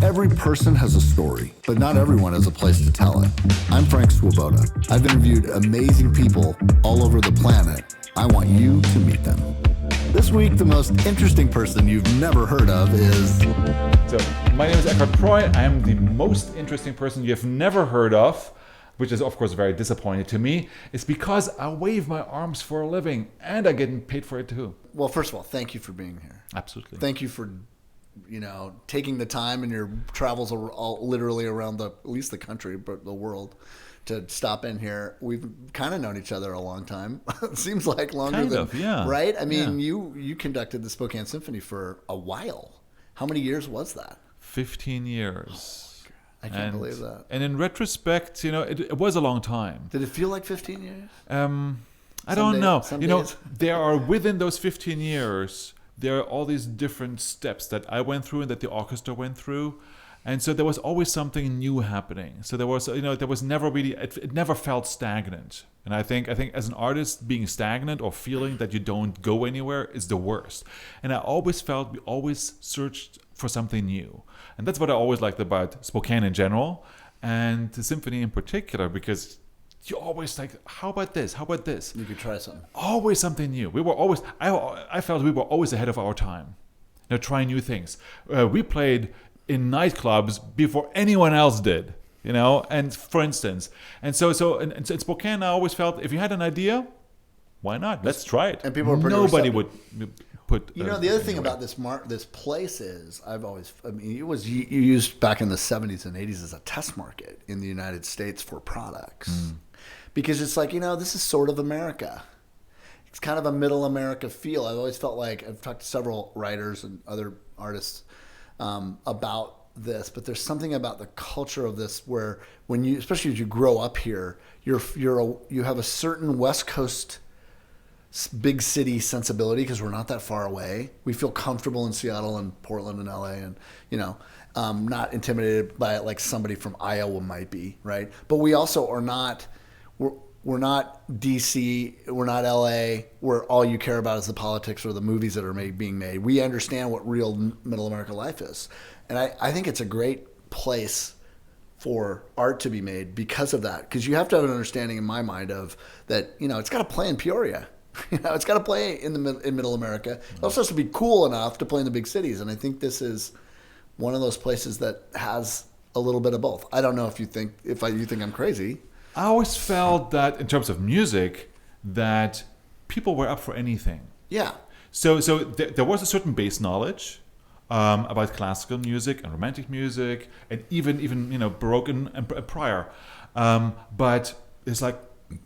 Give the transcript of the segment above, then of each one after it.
Every person has a story, but not everyone has a place to tell it. I'm Frank Swoboda. I've interviewed amazing people all over the planet. I want you to meet them. This week, the most interesting person you've never heard of is... So, my name is Eckart Preu. I am the most interesting person you have never heard of, which is, of course, very disappointing to me. It's because I wave my arms for a living, and I'm getting paid for it too. Well, first of all, thank you for being here. Absolutely. Thank you for, taking the time in your travels all literally around at least the country, but the world, to stop in here. We've kind of known each other a long time. It seems like longer than, right? I mean, you conducted the Spokane Symphony for a while. How many years was that? 15 years. I can't believe that. And in retrospect, it was a long time. Did it feel like 15 years? I don't know. Days. There are within those 15 years, there are all these different steps that I went through and that the orchestra went through. And so there was always something new happening. So there was never really, it never felt stagnant. And I think as an artist, being stagnant or feeling that you don't go anywhere is the worst. And I always felt we always searched for something new. And that's what I always liked about Spokane in general and the symphony in particular, because you always like, how about this? How about this? You could try something. Always something new. We were always, I felt we were always ahead of our time. Trying new things. We played in nightclubs before anyone else did, and for instance. And so in Spokane, I always felt if you had an idea, why not? Let's try it. And people are pretty Nobody receptive. would put... the other thing about this place is, it was used back in the 70s and 80s as a test market in the United States for products. Because it's like, this is sort of America. It's kind of a middle America feel. I've always felt like, I've talked to several writers and other artists about this, but there's something about the culture of this where when you, especially as you grow up here, you have a certain West Coast big city sensibility because we're not that far away. We feel comfortable in Seattle and Portland and LA and, not intimidated by it like somebody from Iowa might be, right? But we also are not, we're not DC, we're not LA, where all you care about is the politics or the movies that are being made. We understand what real middle America life is. And I think it's a great place for art to be made because of that. Because you have to have an understanding in my mind of that, it's got to play in Peoria. It's got to play in middle America. It also has to be cool enough to play in the big cities. And I think this is one of those places that has a little bit of both. I don't know if you think I'm crazy. I always felt that in terms of music, that people were up for anything. Yeah. So there was a certain base knowledge about classical music and romantic music and even Baroque and prior. But it's like,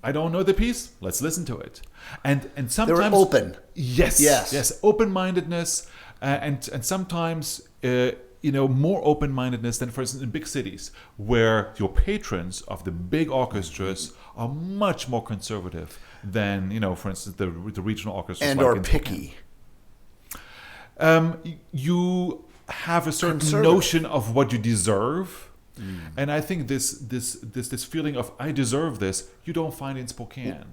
I don't know the piece. Let's listen to it. And sometimes they were open. Yes. Open-mindedness and sometimes. More open-mindedness than, for instance, in big cities, where your patrons of the big orchestras are much more conservative than, for instance, the regional orchestras. And or picky. You have a certain notion of what you deserve. And I think this feeling of, I deserve this, you don't find in Spokane.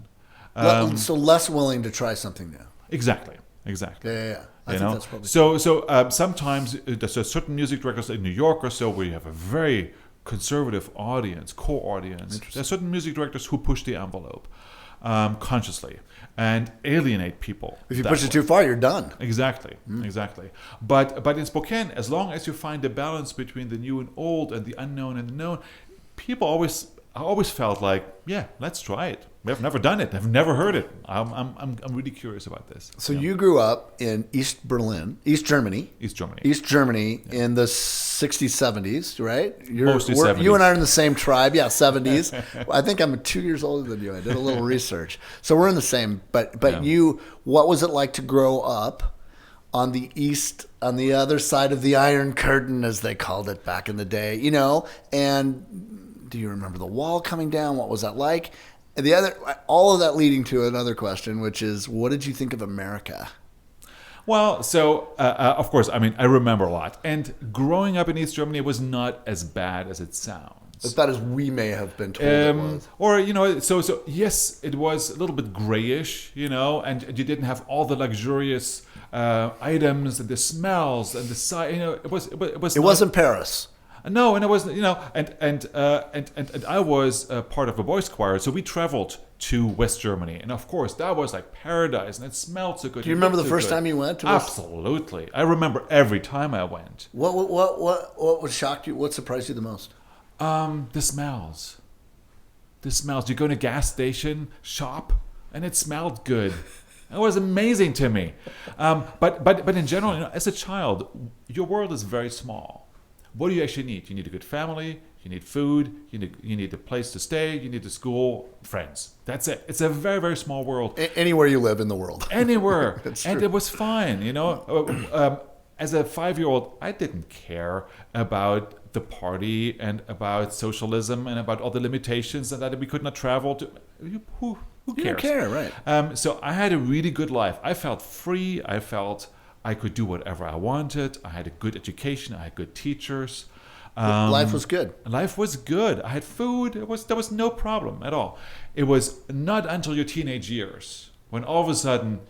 So less willing to try something new. Exactly. Yeah. I think that's probably so sometimes there's a certain music directors in New York or so where you have a very conservative audience, core audience. There's certain music directors who push the envelope consciously and alienate people. If you push it too far, you're done. Exactly. But in Spokane, as long as you find the balance between the new and old and the unknown and the known, people always felt like, yeah, let's try it. We have never done it. I've never heard it. I'm really curious about this. So you grew up in East Germany in the 60s, 70s, right? Mostly 70s. You and I are in the same tribe. Yeah, 70s. I think I'm 2 years older than you. I did a little research. So we're in the same, but yeah. What was it like to grow up on the other side of the Iron Curtain, as they called it back in the day, and do you remember the wall coming down? What was that like? And all of that leading to another question, which is, what did you think of America? Well, so of course, I remember a lot. And growing up in East Germany was not as bad as it sounds. As bad as we may have been told it was. Or, so yes, it was a little bit grayish, and you didn't have all the luxurious items and the smells and the sight. It wasn't Paris. No, and it wasn't. And I was part of a boys' choir, so we traveled to West Germany, and of course that was like paradise, and it smelled so good. Do you remember the first time you went to Absolutely, I remember every time I went. What shocked you? What surprised you the most? The smells. You go in a gas station shop, and it smelled good. It was amazing to me. But in general, as a child, your world is very small. What do you actually need? You need a good family. You need food. You need a place to stay. You need a school, friends. That's it. It's a very, very small world. Anywhere you live in the world. Anywhere. And it was fine. As a 5-year-old, I didn't care about the party and about socialism and about all the limitations and that we could not travel to. Who cares? You don't care, right? So I had a really good life. I felt free. I felt I could do whatever I wanted. I had a good education. I had good teachers. Life was good. Life was good. I had food. There was no problem at all. It was not until your teenage years when all of a sudden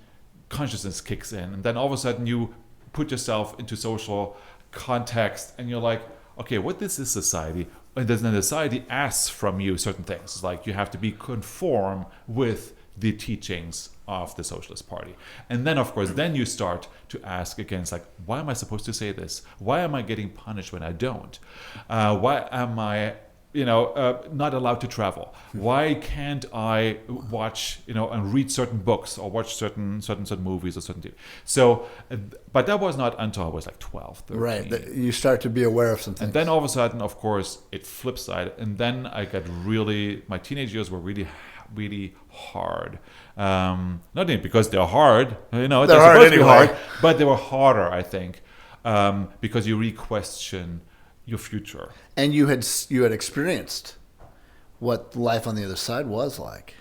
consciousness kicks in, and then all of a sudden you put yourself into social context, and you're like, okay, what is this society? And then the society asks from you certain things, like you have to conform with the teachings of the Socialist Party. And then, of course, then you start to ask again, it's like, why am I supposed to say this? Why am I getting punished when I don't? Why am I, not allowed to travel? Why can't I watch, and read certain books or watch certain movies or certain TV? So, but that was not until I was like 12, 13. Right. You start to be aware of some things. And then all of a sudden, of course, it flips side. And then I got my teenage years were really hard. Not only because they're hard, they're supposed to be hard, but they were harder, I think, because you re-question your future. And you had experienced what life on the other side was like,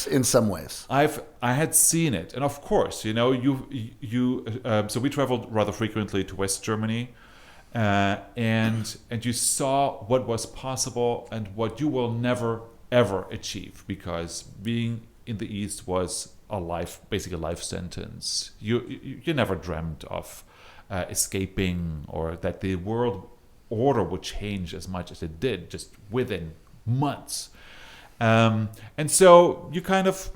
in some ways. I had seen it, and of course, so we traveled rather frequently to West Germany, and you saw what was possible and what you will never ever achieve, because being in the East was basically a life sentence. You never dreamt of escaping, or that the world order would change as much as it did just within months. And so you kind of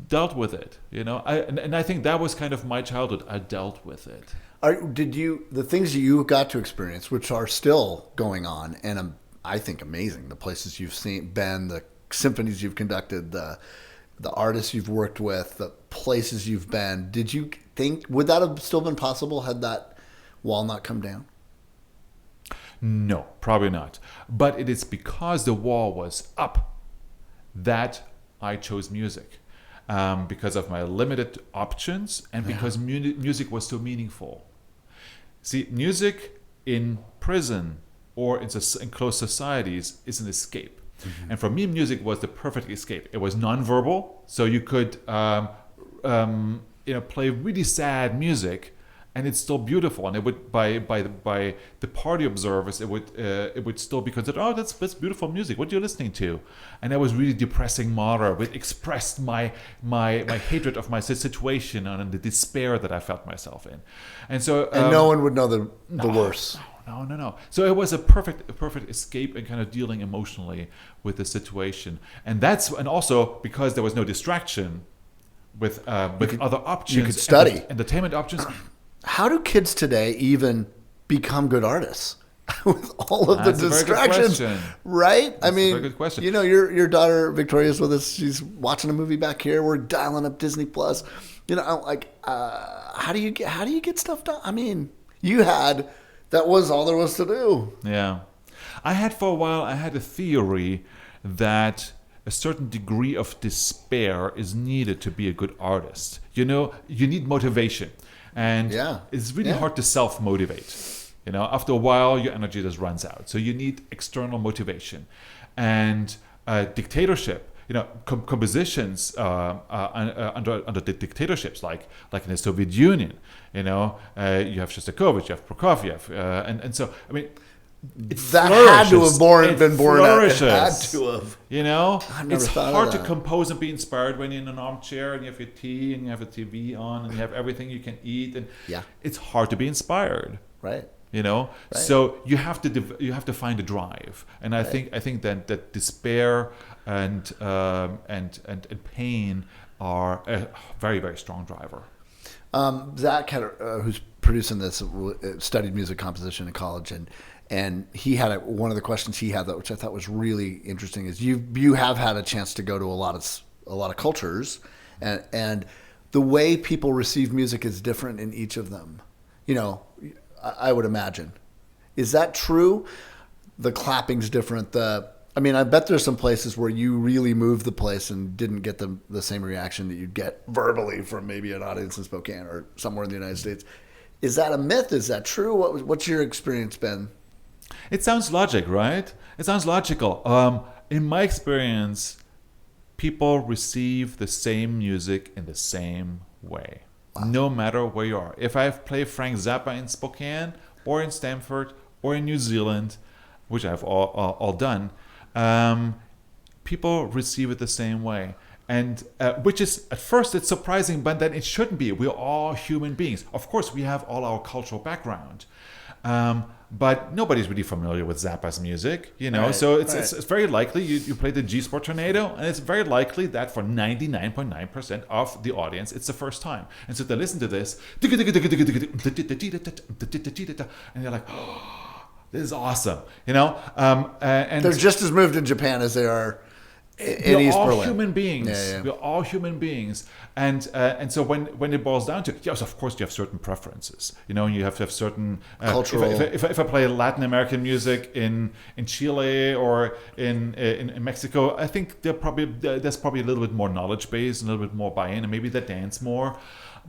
dealt with it, and I think that was kind of my childhood. I dealt with it. The things you got to experience, which are still going on, and I think amazing, the places you've been, the symphonies you've conducted, the artists you've worked with, the places you've been. Did you think, would that have still been possible had that wall not come down? No, probably not. But it is because the wall was up that I chose music. Because of my limited options, and because music was so meaningful. See, music in prison or in closed societies is an escape. Mm-hmm. And for me, music was the perfect escape. It was nonverbal, so you could play really sad music, and it's still beautiful. And it would by the party observers, it would still be considered, oh, that's beautiful music. What are you listening to? And that was really depressing matter. It expressed my hatred of my situation and the despair that I felt myself in. And so and no one would know the worst. No. So it was a perfect escape and kind of dealing emotionally with the situation. And also because there was no distraction with other options. You could study. Entertainment options. How do kids today even become good artists with all of the distractions? Right? That's a very good question. Your daughter Victoria's with us. She's watching a movie back here. We're dialing up Disney Plus. How do you get stuff done? I mean, that was all there was to do. Yeah. For a while, I had a theory that a certain degree of despair is needed to be a good artist. You need motivation. And it's really hard to self-motivate. After a while, your energy just runs out. So you need external motivation. And dictatorship, compositions under the dictatorships, like in the Soviet Union, you have Shostakovich, you have Prokofiev, and so, I mean, that had to have been born out. It flourishes. had to have. You know, I've never it's thought of hard to that. compose and be inspired when you're in an armchair and you have your tea and you have a TV on and you have everything you can eat, and Yeah. it's hard to be inspired. Right. You know, Right. so you have to find a drive, and I think that despair and pain are a very, very strong driver. Zach, who's producing this, studied music composition in college, and he had one of the questions he had, which I thought was really interesting, is you have had a chance to go to a lot of cultures, and the way people receive music is different in each of them. You know, I would imagine. Is that true? The clapping's different. I bet there's some places where you really moved the place and didn't get the same reaction that you'd get verbally from maybe an audience in Spokane or somewhere in the United States. Is that a myth? Is that true? What's your experience been? It sounds logic, right? It sounds logical. In my experience, people receive the same music in the same way, no matter where you are. If I play Frank Zappa in Spokane or in Stamford or in New Zealand, which I've all done, people receive it the same way. And which is, at first, it's surprising, but then it shouldn't be. We're all human beings. Of course, we have all our cultural background. But nobody's really familiar with Zappa's music, you know. Right, so it's very likely you play the G Sport Tornado, and it's very likely that for 99.9% of the audience, it's the first time. And so they listen to this, and they're like, oh, this is awesome, you know. And They're just as moved in Japan as they are in East we're all Berlin. human beings. Yeah. We're all human beings, and so when it boils down to it, yes, of course you have certain preferences. You know, and you have to have certain Cultural. If I play Latin American music in Chile or in Mexico, I think there's probably a little bit more knowledge base, a little bit more buy-in, and maybe they dance more.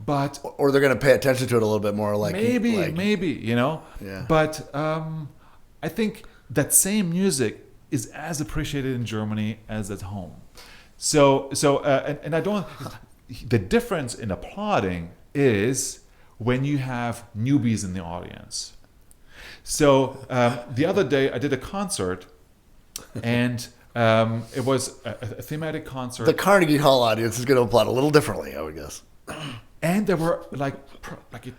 But Or they're going to pay attention to it a little bit more, maybe, you know. Yeah. But I think that same music is as appreciated in Germany as at home. So I don't. The difference in applauding is when you have newbies in the audience. So the other day I did a concert, and it was a thematic concert. The Carnegie Hall audience is going to applaud a little differently, I would guess. And there were like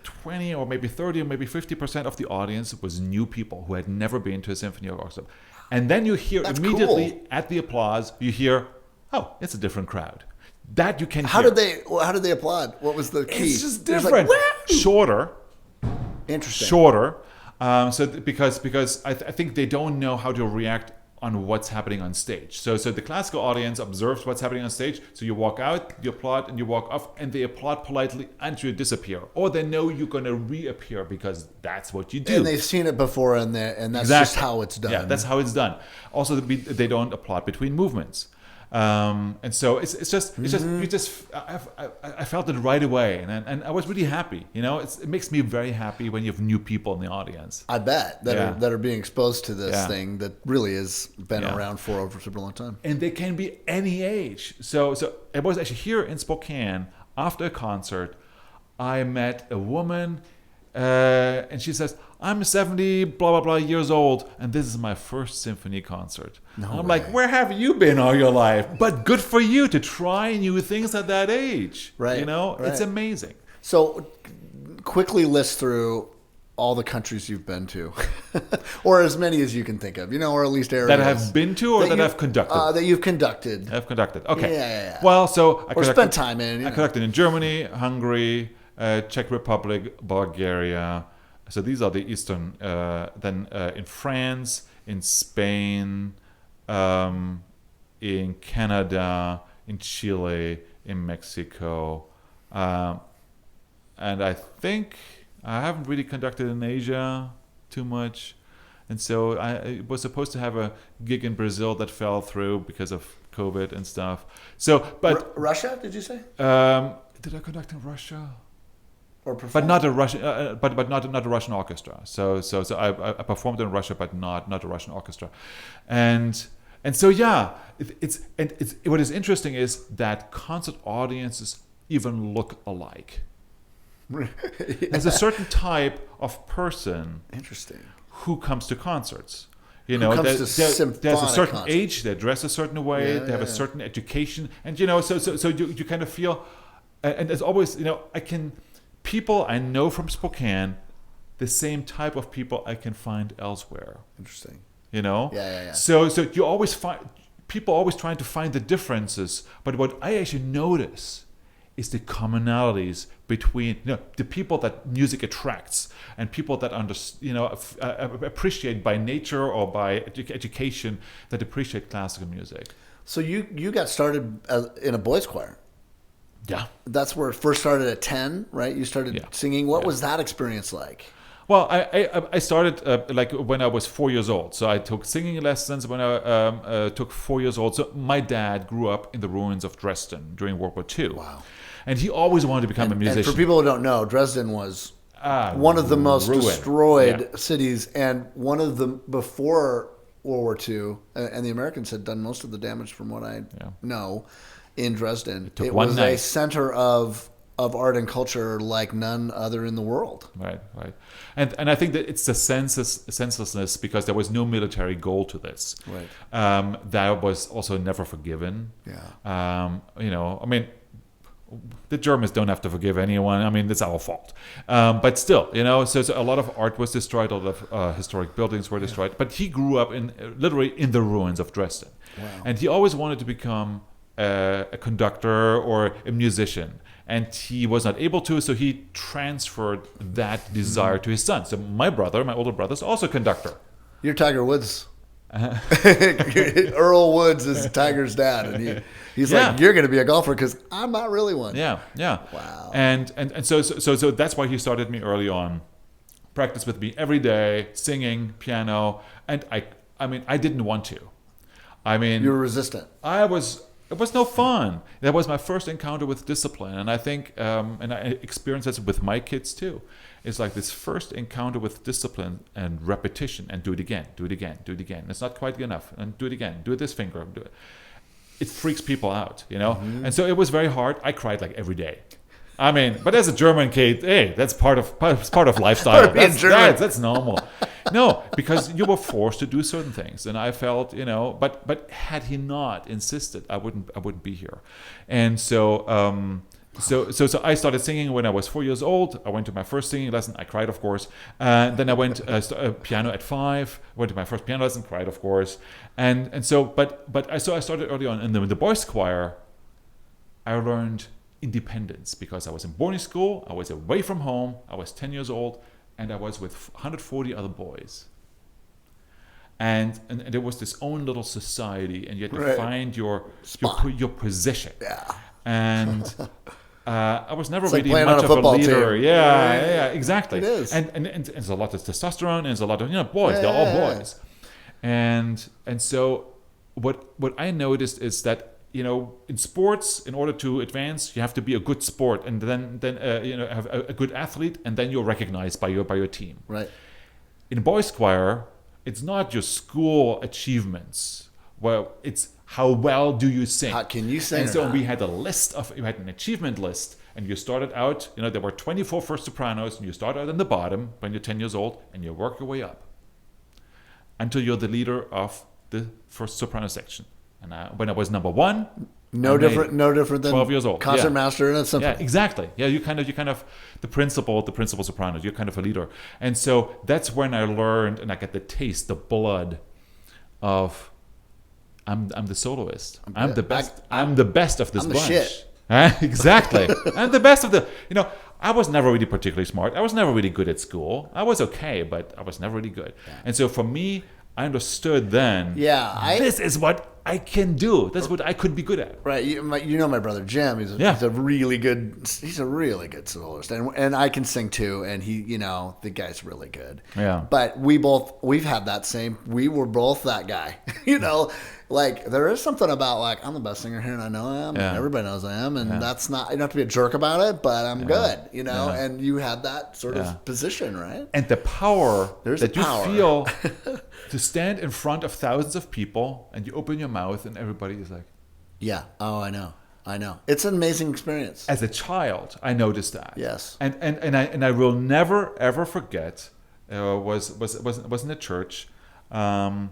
20 or maybe 30 or maybe 50% of the audience was new people who had never been to a symphony orchestra. And then you hear That's immediately cool. at the applause, you hear, oh, it's a different crowd. That you can How hear. did they applaud? What was the key? It's just It was different. "Woo!" Shorter. Interesting. Shorter. Because I think they don't know how to react on what's happening on stage. So the classical audience observes what's happening on stage. So you walk out, you applaud, and you walk off, and they applaud politely until you disappear. Or they know you're going to reappear because that's what you do. And they've seen it before, and that's Exactly. just how it's done. Yeah, that's how it's done. Also, they don't applaud between movements. And so I felt it right away, and I was really happy. You know, it makes me very happy when you have new people in the audience. I bet that are being exposed to this Yeah. thing that really has been Yeah. around for over a super long time. And they can be any age. So it was actually here in Spokane after a concert. I met a woman, and she says, "I'm 70 blah blah blah years old, and this is my first symphony concert." And I'm like, "Where have you been all your life?" But good for you to try new things at that age. Right, You know, right. it's amazing. So, quickly list through all the countries you've been to, or as many as you can think of. You know, or at least areas That I've been to, or that you- I've conducted. that you've conducted. I've conducted. Okay. Yeah. Well, so I Or spent time in, you I know. conducted in Germany, Hungary, Czech Republic, Bulgaria. So these are the Eastern. Then in France, in Spain, in Canada, in Chile, in Mexico, and I think I haven't really conducted in Asia too much. And so I was supposed to have a gig in Brazil that fell through because of COVID and stuff. So, but Russia? Did you say? did I conduct in Russia? Or But perform? not a Russian, but not a Russian orchestra. So I performed in Russia, but not a Russian orchestra, and so yeah, it's what is interesting is that concert audiences even look alike. There's a certain type of person Interesting. who comes to concerts. Who comes to there's a symphonic certain concerts. age, they dress a certain way, they have a certain education, and so you kind of feel, and there's always, people I know from Spokane, the same type of people I can find elsewhere. Interesting. Yeah. So you always find people always trying to find the differences, but what I actually notice is the commonalities between the people that music attracts and people that appreciate by nature or by education, that appreciate classical music. So you got started in a boys choir. Yeah. That's where it first started at 10, right? You started singing. What was that experience like? Well, I started like when I was 4 years old. So I took singing lessons when I took 4 years old. So my dad grew up in the ruins of Dresden during World War II. Wow. And he always wanted to become a musician. And for people who don't know, Dresden was one of the most destroyed cities, and one of the, before World War II, and the Americans had done most of the damage from what I know in Dresden. It was a center of art and culture like none other in the world. Right. And I think that it's the senselessness, because there was no military goal to this. Right. That was also never forgiven. Yeah. The Germans don't have to forgive anyone. I mean, it's our fault. But still, so a lot of art was destroyed, a lot of historic buildings were destroyed. But he grew up literally in the ruins of Dresden. Wow. And he always wanted to become a conductor or a musician. And he was not able to, so he transferred that desire to his son. So my older brother, is also a conductor. You're Tiger Woods. Earl Woods is Tiger's dad, and he's like, you're going to be a golfer because I'm not really one. Yeah. Wow. And so that's why he started me early on. Practice with me every day, singing, piano, and I didn't want to. You were resistant. It was no fun. That was my first encounter with discipline, and I think, and I experience this with my kids too. It's like this first encounter with discipline and repetition, and do it again. It's not quite enough, and do it again. Do it this finger. Do it. It freaks people out, Mm-hmm. And so it was very hard. I cried like every day. But as a German kid, hey, that's part of lifestyle. That's normal. No, because you were forced to do certain things, and I felt, but had he not insisted, I wouldn't be here. And so I started singing when I was 4 years old. I went to my first singing lesson. I cried, of course. Then I went piano at 5. Went to my first piano lesson. Cried, of course. And so I started early on in the boys' choir. I learned independence because I was in boarding school. I was away from home. I was 10 years old. And I was with 140 other boys. And there was this own little society, and you had to find your position. Yeah. And I was never it's really like much of a leader. Team. Yeah, exactly. It is. And there's a lot of testosterone, and there's a lot of boys. They're all boys. And so what I noticed is that in sports, in order to advance, you have to be a good sport, and then have a good athlete, and then you're recognized by your team. Right. In boys' choir, it's not your school achievements. Well, it's how well do you sing. How can you sing? And so we had you had an achievement list, and you started out. There were 24 first sopranos, and you start out in the bottom when you're 10 years old, and you work your way up until you're the leader of the first soprano section. And when I was number 1, no different than 12 years old, concertmaster in a symphony. Yeah, exactly. Yeah, you kind of the principal soprano. You're kind of a leader, and so that's when I learned, and I got the taste, the blood of I'm the soloist. I'm the best. I'm the best of this bunch. Shit. Exactly. I'm the best of the. I was never really particularly smart. I was never really good at school. I was okay, but I was never really good. Yeah. And so for me, I understood then. Yeah, this is what I can do. That's what I could be good at. Right. My brother Jim. He's a really good soloist, and I can sing too. And he, the guy's really good. Yeah. But we've had that same. We were both that guy. Like there is something about like I'm the best singer here, and I know I am. And everybody knows I am, and that's not. You don't have to be a jerk about it, but I'm good. And you had that sort of position, right? And the power you feel to stand in front of thousands of people, and you open your mouth, and everybody is like, "Yeah, oh, I know." It's an amazing experience. As a child, I noticed that. Yes. And I will never ever forget was in a church. The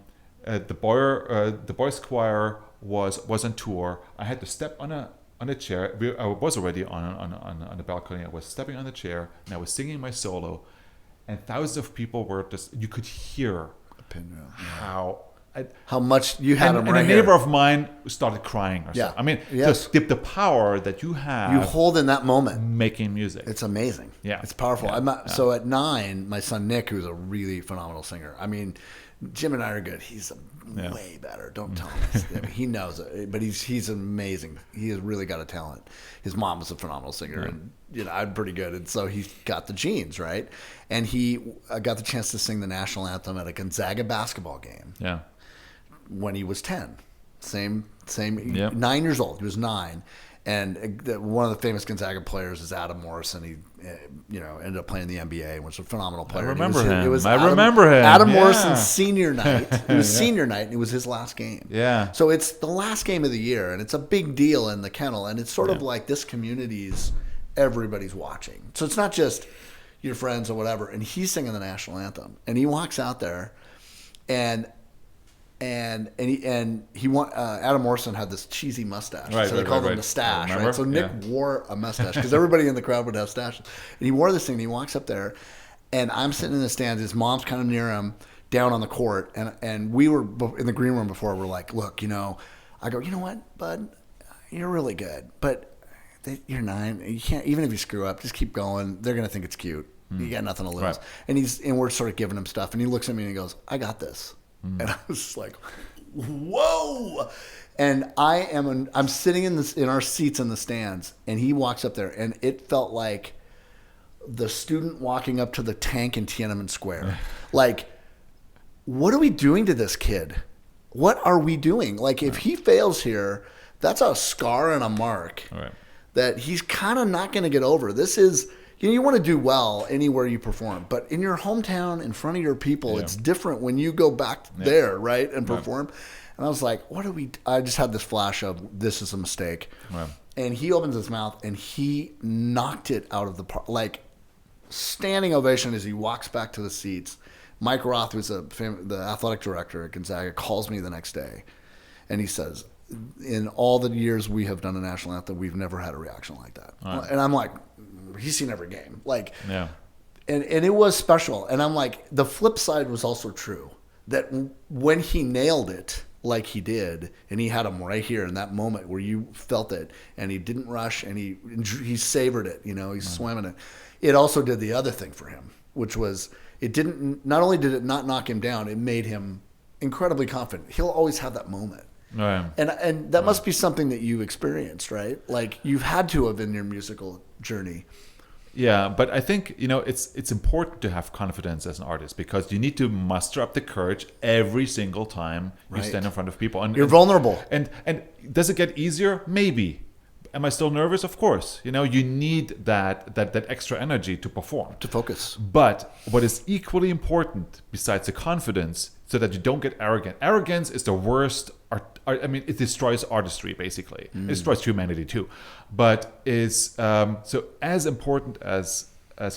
boys choir was on tour. I had to step on a chair. I was already on the balcony. I was stepping on the chair and I was singing my solo, and thousands of people were just. You could hear how much you had them and right a neighbor here. of mine started crying. Or something. I mean, Yes. just the power that you have. You hold in that moment. Making music. It's amazing. Yeah. It's powerful. Yeah. So at 9, my son Nick, who's a really phenomenal singer. I mean, Jim and I are good. He's way better. Don't tell him this. I mean, he knows it, but he's amazing. He has really got a talent. His mom was a phenomenal singer, and I'm pretty good, and so he's got the genes, right? And he got the chance to sing the national anthem at a Gonzaga basketball game. Yeah. When he was 10, same, Yep. 9 years old. He was 9, and one of the famous Gonzaga players is Adam Morrison. He, ended up playing in the NBA and was a phenomenal player. I remember him. Remember him. Adam Yeah. Morrison's senior night. It was senior night, and it was his last game. Yeah. So it's the last game of the year, and it's a big deal in the kennel, and it's sort of like this community's everybody's watching. So it's not just your friends or whatever. And he's singing the national anthem, and he walks out there, and Adam Morrison had this cheesy mustache, Right, so they called him the stash. Right? So Nick wore a mustache because everybody in the crowd would have stashes, and he wore this thing. And he walks up there, and I'm sitting in the stands. His mom's kind of near him, down on the court, and we were in the green room before. We're like, look, I go, you know what, bud, you're really good, but you're 9. You can't, even if you screw up, just keep going. They're gonna think it's cute. You got nothing to lose. Right. And we're sort of giving him stuff, and he looks at me and he goes, I got this. And I was just like, whoa. And I'm sitting in our seats in the stands, and he walks up there, and it felt like the student walking up to the tank in Tiananmen Square. Like, what are we doing to this kid? What are we doing? Like, if he fails here, that's a scar and a mark that he's kind of not going to get over. This is... You want to do well anywhere you perform, but in your hometown, in front of your people, it's different when you go back there, right, and perform. And I was like, I just had this flash of, this is a mistake. Right. And he opens his mouth, and he knocked it out of the park. Like, standing ovation as he walks back to the seats. Mike Roth, who's the athletic director at Gonzaga, calls me the next day, and he says, in all the years we have done a national anthem, we've never had a reaction like that. Right. And I'm like, he's seen every game. Like, and it was special. And I'm like, the flip side was also true, that when he nailed it like he did, and he had him right here in that moment where you felt it, and he didn't rush, and he savored it, he swam in it. It also did the other thing for him, which was not only did it not knock him down, it made him incredibly confident. He'll always have that moment. Right. And that must be something that you experienced, right? Like, you've had to have in your musical journey. Yeah, but I think, it's important to have confidence as an artist, because you need to muster up the courage every single time you stand in front of people. And you're vulnerable. And does it get easier? Maybe. Am I still nervous? Of course. You need that extra energy to perform. To focus. But what is equally important, besides the confidence, so that you don't get arrogant. Arrogance is the worst. It destroys artistry, basically. It destroys humanity too. But is so as important as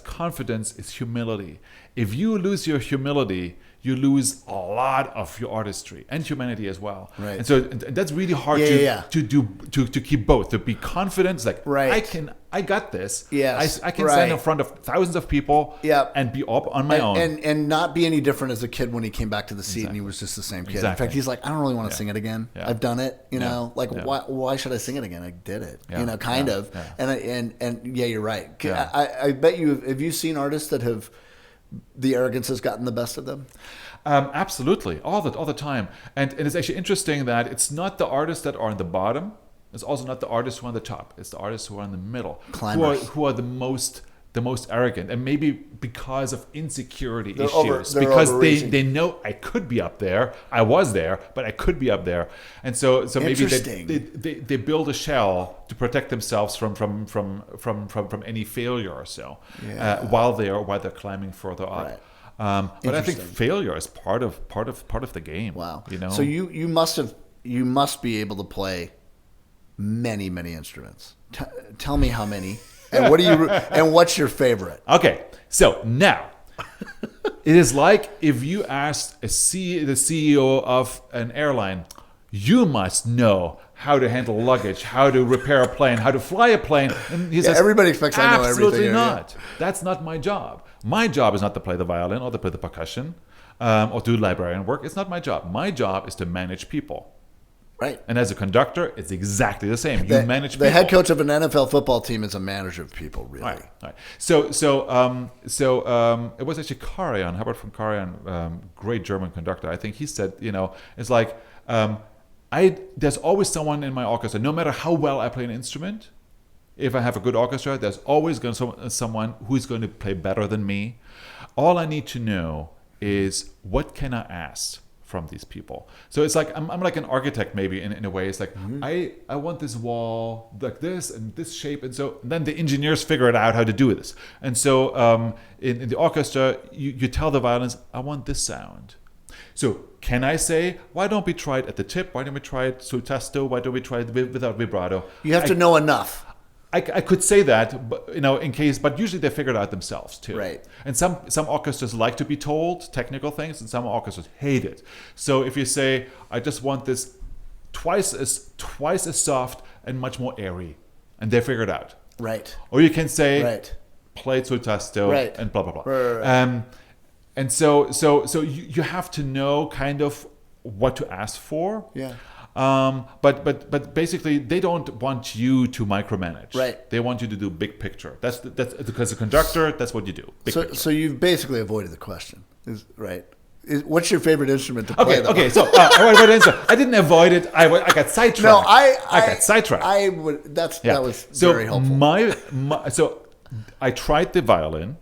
confidence is humility. If you lose your humility, you lose a lot of your artistry and humanity as well. Right. And so that's really hard to keep both. To be confident, it's like, I got this. Yes. I can stand in front of thousands of people and be up on my own. And not be any different as a kid when he came back to the seat and he was just the same kid. In fact, he's like, I don't really want to sing it again. I've done it, why should I sing it again? I did it. Kind of. And you're right. I bet have you seen artists that have the arrogance has gotten the best of them? Absolutely, all the time. And it's actually interesting that it's not the artists that are on the bottom. It's also not the artists who are on the top. It's the artists who are in the middle, who are the most arrogant, and maybe because of insecurity issues, because they know I could be up there. I was there, but I could be up there, and so maybe they build a shell to protect themselves from any failure or so, while they're climbing further up. Right. But I think failure is part of the game. Wow. So you must be able to play many instruments. Tell me how many, and what's your favorite? Okay, so now It is like if you asked the CEO of an airline, you must know how to handle luggage, how to repair a plane, how to fly a plane. And he says, everybody expects I know everything. Absolutely not. That's not my job. My job is not to play the violin or to play the percussion or do librarian work. It's not my job. My job is to manage people. Right. And as a conductor, it's exactly the same. You manage people. The head coach of an NFL football team is a manager of people, really. Right. So it was actually Karajan, Herbert von Karajan, great German conductor. I think he said, it's like there's always someone in my orchestra, no matter how well I play an instrument. If I have a good orchestra, there's always going to someone who's going to play better than me. All I need to know is what can I ask from these people. So it's like I'm like an architect maybe in a way. It's like I want this wall like this and this shape, and so then the engineers figure it out how to do this. And so in the orchestra, you tell the violins, I want this sound. So can I say, why don't we try it at the tip? Why don't we try it sul tasto? Why don't we try it without vibrato? You have to know enough. I could say that, but, in case, but usually they figure it out themselves too. Right. And some orchestras like to be told technical things, and some orchestras hate it. So if you say, I just want this twice as soft and much more airy, and they figure it out. Right. Or you can say, right. Play sul tasto, right. and blah blah blah. Right. And so you have to know kind of what to ask for. Yeah. But basically they don't want you to micromanage. Right. They want you to do big picture. That's because a conductor, that's what you do. So you've basically avoided the question. What's your favorite instrument to play? Okay. So I didn't avoid it. I got sidetracked. No, I got sidetracked. That was very helpful. So I tried the violin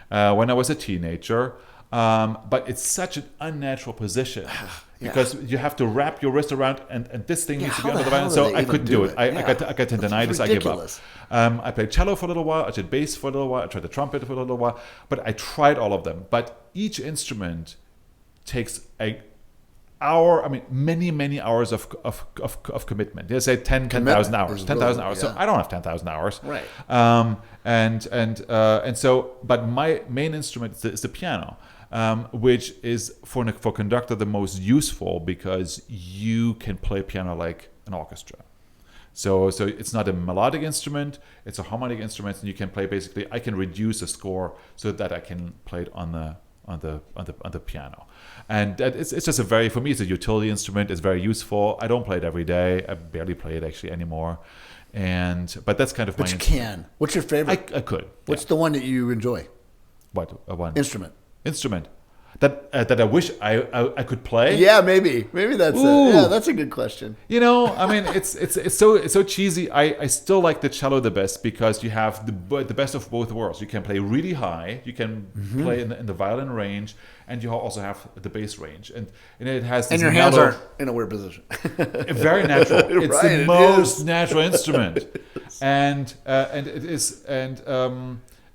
when I was a teenager. But it's such an unnatural position because you have to wrap your wrist around and this thing needs to be under the violin. So I couldn't do it. I got tendinitis. I gave up. I played cello for a little while. I did bass for a little while. I tried the trumpet for a little while. But I tried all of them. But each instrument takes many hours of commitment. They say 10,000 hours. 10,000 hours. So I don't have 10,000 hours. Right. And so, but my main instrument is the piano. Which is for conductor the most useful because you can play piano like an orchestra. So it's not a melodic instrument; it's a harmonic instrument, and you can play basically. I can reduce a score so that I can play it on the piano, and it's just for me it's a utility instrument. It's very useful. I don't play it every day. I barely play it actually anymore, but that's kind of my. But you can. What's your favorite? I could. What's the one that you enjoy? What one? Instrument that I wish I could play. Yeah, maybe that's it. Yeah, that's a good question. It's so cheesy. I still like the cello the best because you have the best of both worlds. You can play really high. You can play in the violin range, and you also have the bass range. And it has. This and your hands are in a weird position. Very natural. It's right, the most natural instrument, and it is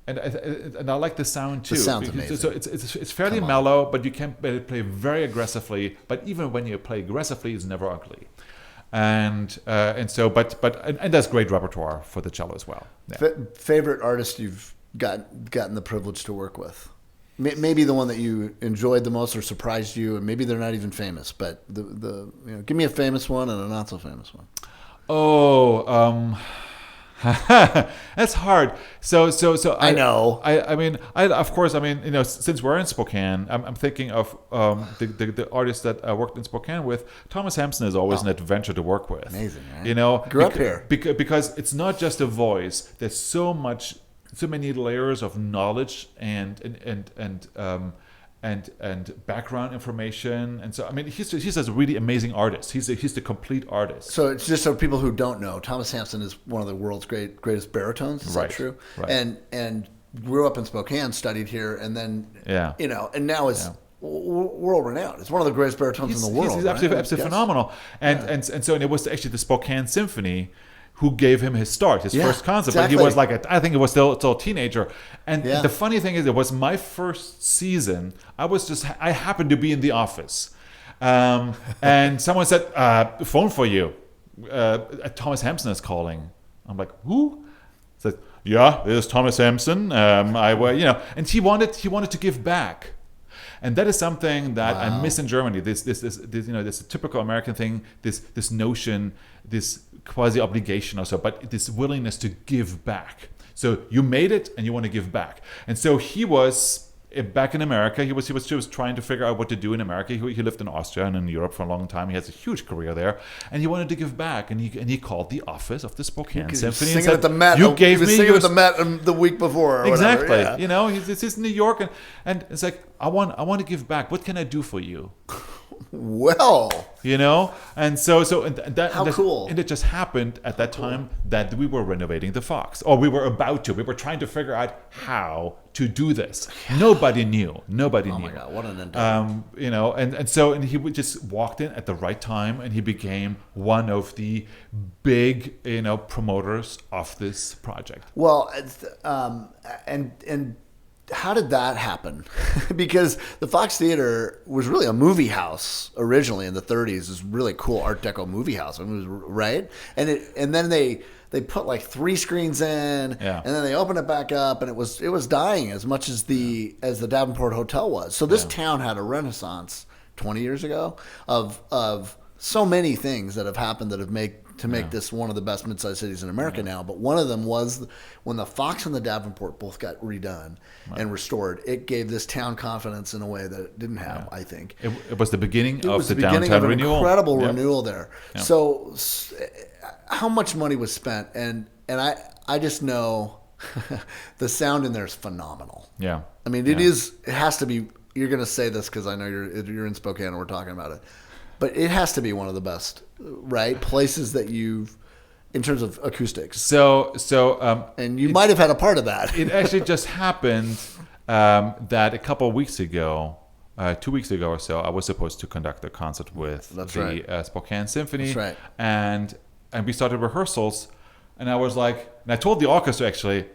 And I like the sound too. The sound's amazing. So it's fairly mellow, but you can play very aggressively. But even when you play aggressively, it's never ugly. And there's great repertoire for the cello as well. Yeah. Favorite artist you've gotten the privilege to work with? Maybe the one that you enjoyed the most or surprised you, and maybe they're not even famous. But give me a famous one and a not so famous one. That's hard. So I know. Since we're in Spokane, I'm thinking of the artists that I worked in Spokane with. Thomas Hampson is always an adventure to work with. Amazing, right? Grew up here because it's not just a voice. There's so many layers of knowledge and background information, and so he's just a really amazing artist. He's the complete artist. So it's just so people who don't know, Thomas Hampson is one of the world's greatest baritones. Is that true? Right. And grew up in Spokane, studied here, and then and now is world renowned. It's one of the greatest baritones in the world. He's absolutely phenomenal. And so it was actually the Spokane Symphony who gave him his start, his first concert. Exactly. But he was I think it was still a teenager. And the funny thing is, it was my first season. I happened to be in the office. And someone said, phone for you. Thomas Hampson is calling. I'm like, who? It's like, yeah, this is Thomas Hampson. And he wanted to give back. And that is something that I Wow. miss in Germany. This this typical American thing, this notion, this quasi obligation or so, but this willingness to give back. So you made it and you want to give back. And so he was back in America. He was just trying to figure out what to do in America. He lived in Austria and in Europe for a long time. He has a huge career there, and he wanted to give back. And he called the office of the Spokane Symphony and Singing said, at the Met. "You gave he was me singing your at the Met the week before. Or exactly. Whatever. Yeah. You know, this is New York, and it's like I want to give back. What can I do for you? Well, You know, and so that How and that, cool. And it just happened at that time that we were renovating the Fox, or we were about to. We were trying to figure out how to do this. Nobody knew. Nobody oh knew. my God, what an endeavor. You know, and he would just walked in at the right time, and he became one of the big, promoters of this project. Well, and how did that happen? Because the Fox Theater was really a movie house originally in the 30s. It was really cool Art Deco movie house. I mean, it was right, and then they put like 3 screens in, Yeah. and then they opened it back up, and it was dying as much as the Davenport Hotel was. So this town had a renaissance 20 years ago of so many things that have happened that have make this one of the best mid-sized cities in America now. But one of them was when the Fox and the Davenport both got redone and restored. It gave this town confidence in a way that it didn't have, I think. It was the beginning It of was the the beginning downtown of an renewal. incredible Yep. renewal there. Yep. So how much money was spent? And I just know the sound in there is phenomenal. Yeah. I mean, it has to be, you're going to say this because I know you're in Spokane and we're talking about it, but it has to be one of the best, right? Places that in terms of acoustics. So And you might have had a part of that. it actually just happened that a couple of weeks ago, 2 weeks ago or so, I was supposed to conduct a concert with Spokane Symphony. That's right. And we started rehearsals, and I was like, and I told the orchestra actually,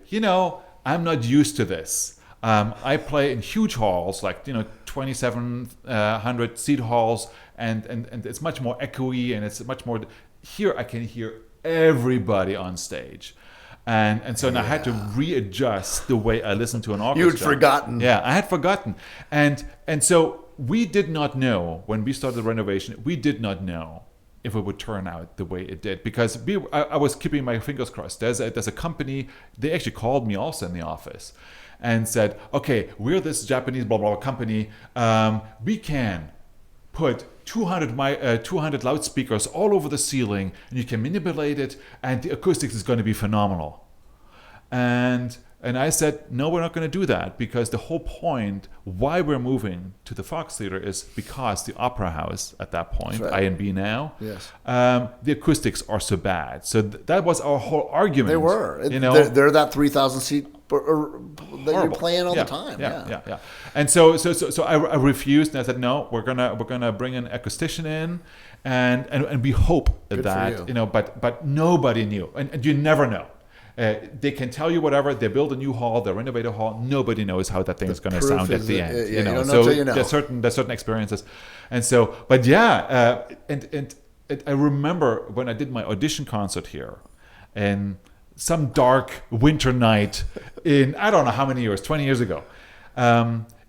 I'm not used to this. I play in huge halls, like 2,700 seat halls, and it's much more echoey, and it's much more. Here I can hear everybody on stage, and so I had to readjust the way I listen to an orchestra. You had forgotten. Yeah, I had forgotten, and so we did not know when we started the renovation. We did not know if it would turn out the way it did, because I was keeping my fingers crossed. There's a company. They actually called me also in the office and said, "Okay, we're this Japanese blah blah company. We can put 200 loudspeakers all over the ceiling, and you can manipulate it, and the acoustics is going to be phenomenal." And I said, no, we're not going to do that, because the whole point why we're moving to the Fox Theater is because the Opera House at that point, right. I&B now, Yes. the acoustics are so bad. So that was our whole argument. They were. They're that 3,000 seat that you're playing all the time. Yeah. And so I refused, and I said, no, we're gonna bring an acoustician in, and we hope Good that for you. but nobody knew, and you never know. They can tell you whatever. They build a new hall, they renovate a hall. Nobody knows how that thing is going to sound at the end. You don't know till you know. There's certain experiences, and so. But and I remember when I did my audition concert here, and some dark winter night in I don't know how many years, 20 years ago.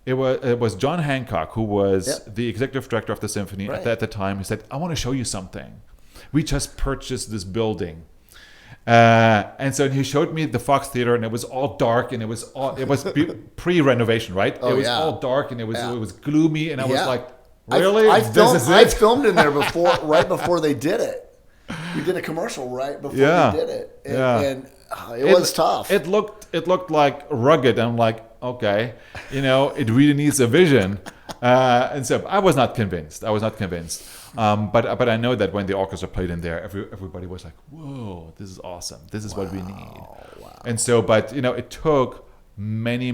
It was John Hancock, who was the executive director of the symphony at the time. He said, "I want to show you something. We just purchased this building." And so he showed me the Fox Theater, and it was all dark, and it was pre-renovation, right? It was all dark, and it was gloomy, and I was like, "Really? I This filmed in there right before they did it. We did a commercial right before we did it, and it was tough. It looked like rugged. I'm like, okay, it really needs a vision, and so I was not convinced. But I know that when the orchestra played in there, everybody was like, "Whoa, this is awesome! This is what we need." Wow. And so, but it took many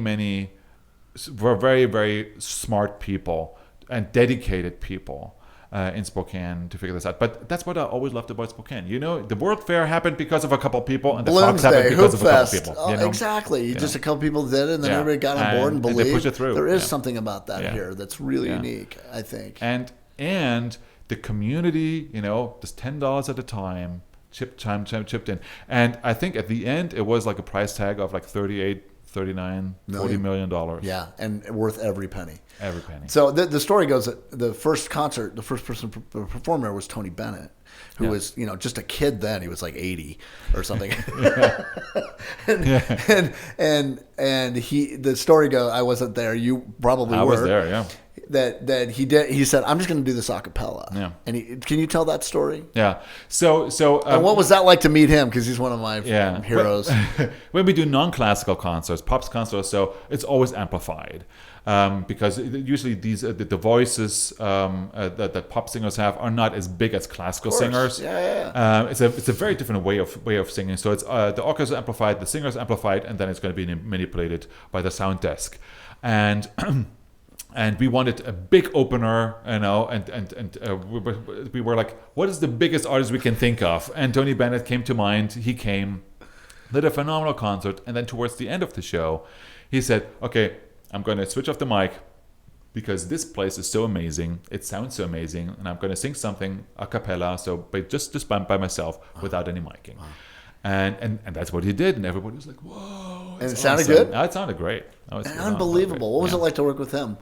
very, very smart people and dedicated people in Spokane to figure this out. But that's what I always loved about Spokane. The World Fair happened because of a couple people, and the Fox happened because of a couple people. Exactly. Just a couple people did it, and then everybody got on board and believed. And they pushed it through. There is something about that here that's really unique, I think. And the community, just $10 at a time, chipped in. And I think at the end, it was like a price tag of like $38,000 $40 million. Yeah, and worth every penny. Every penny. So the story goes that the first person performer was Tony Bennett, who was just a kid then. He was like 80 or something. and he the story goes, I wasn't there. You probably were. I was there. Yeah. That he did. He said, "I'm just going to do this a cappella." Yeah. And can you tell that story? Yeah. So and what was that like to meet him? Because he's one of my heroes. When we do non-classical concerts, pops concerts, so it's always amplified. Because usually the voices that pop singers have are not as big as classical singers. It's a very different way of singing. So it's the orchestra amplified, the singers amplified, and then it's going to be manipulated by the sound desk. And and we wanted a big opener, and we were like, what is the biggest artist we can think of? And Tony Bennett came to mind. He came, did a phenomenal concert, and then towards the end of the show, he said, okay, I'm going to switch off the mic because this place is so amazing. It sounds so amazing. And I'm going to sing something a cappella, so just by myself without any miking. And that's what he did. And everybody was like, whoa. And it sounded good? It sounded great. Unbelievable. What was it like to work with him?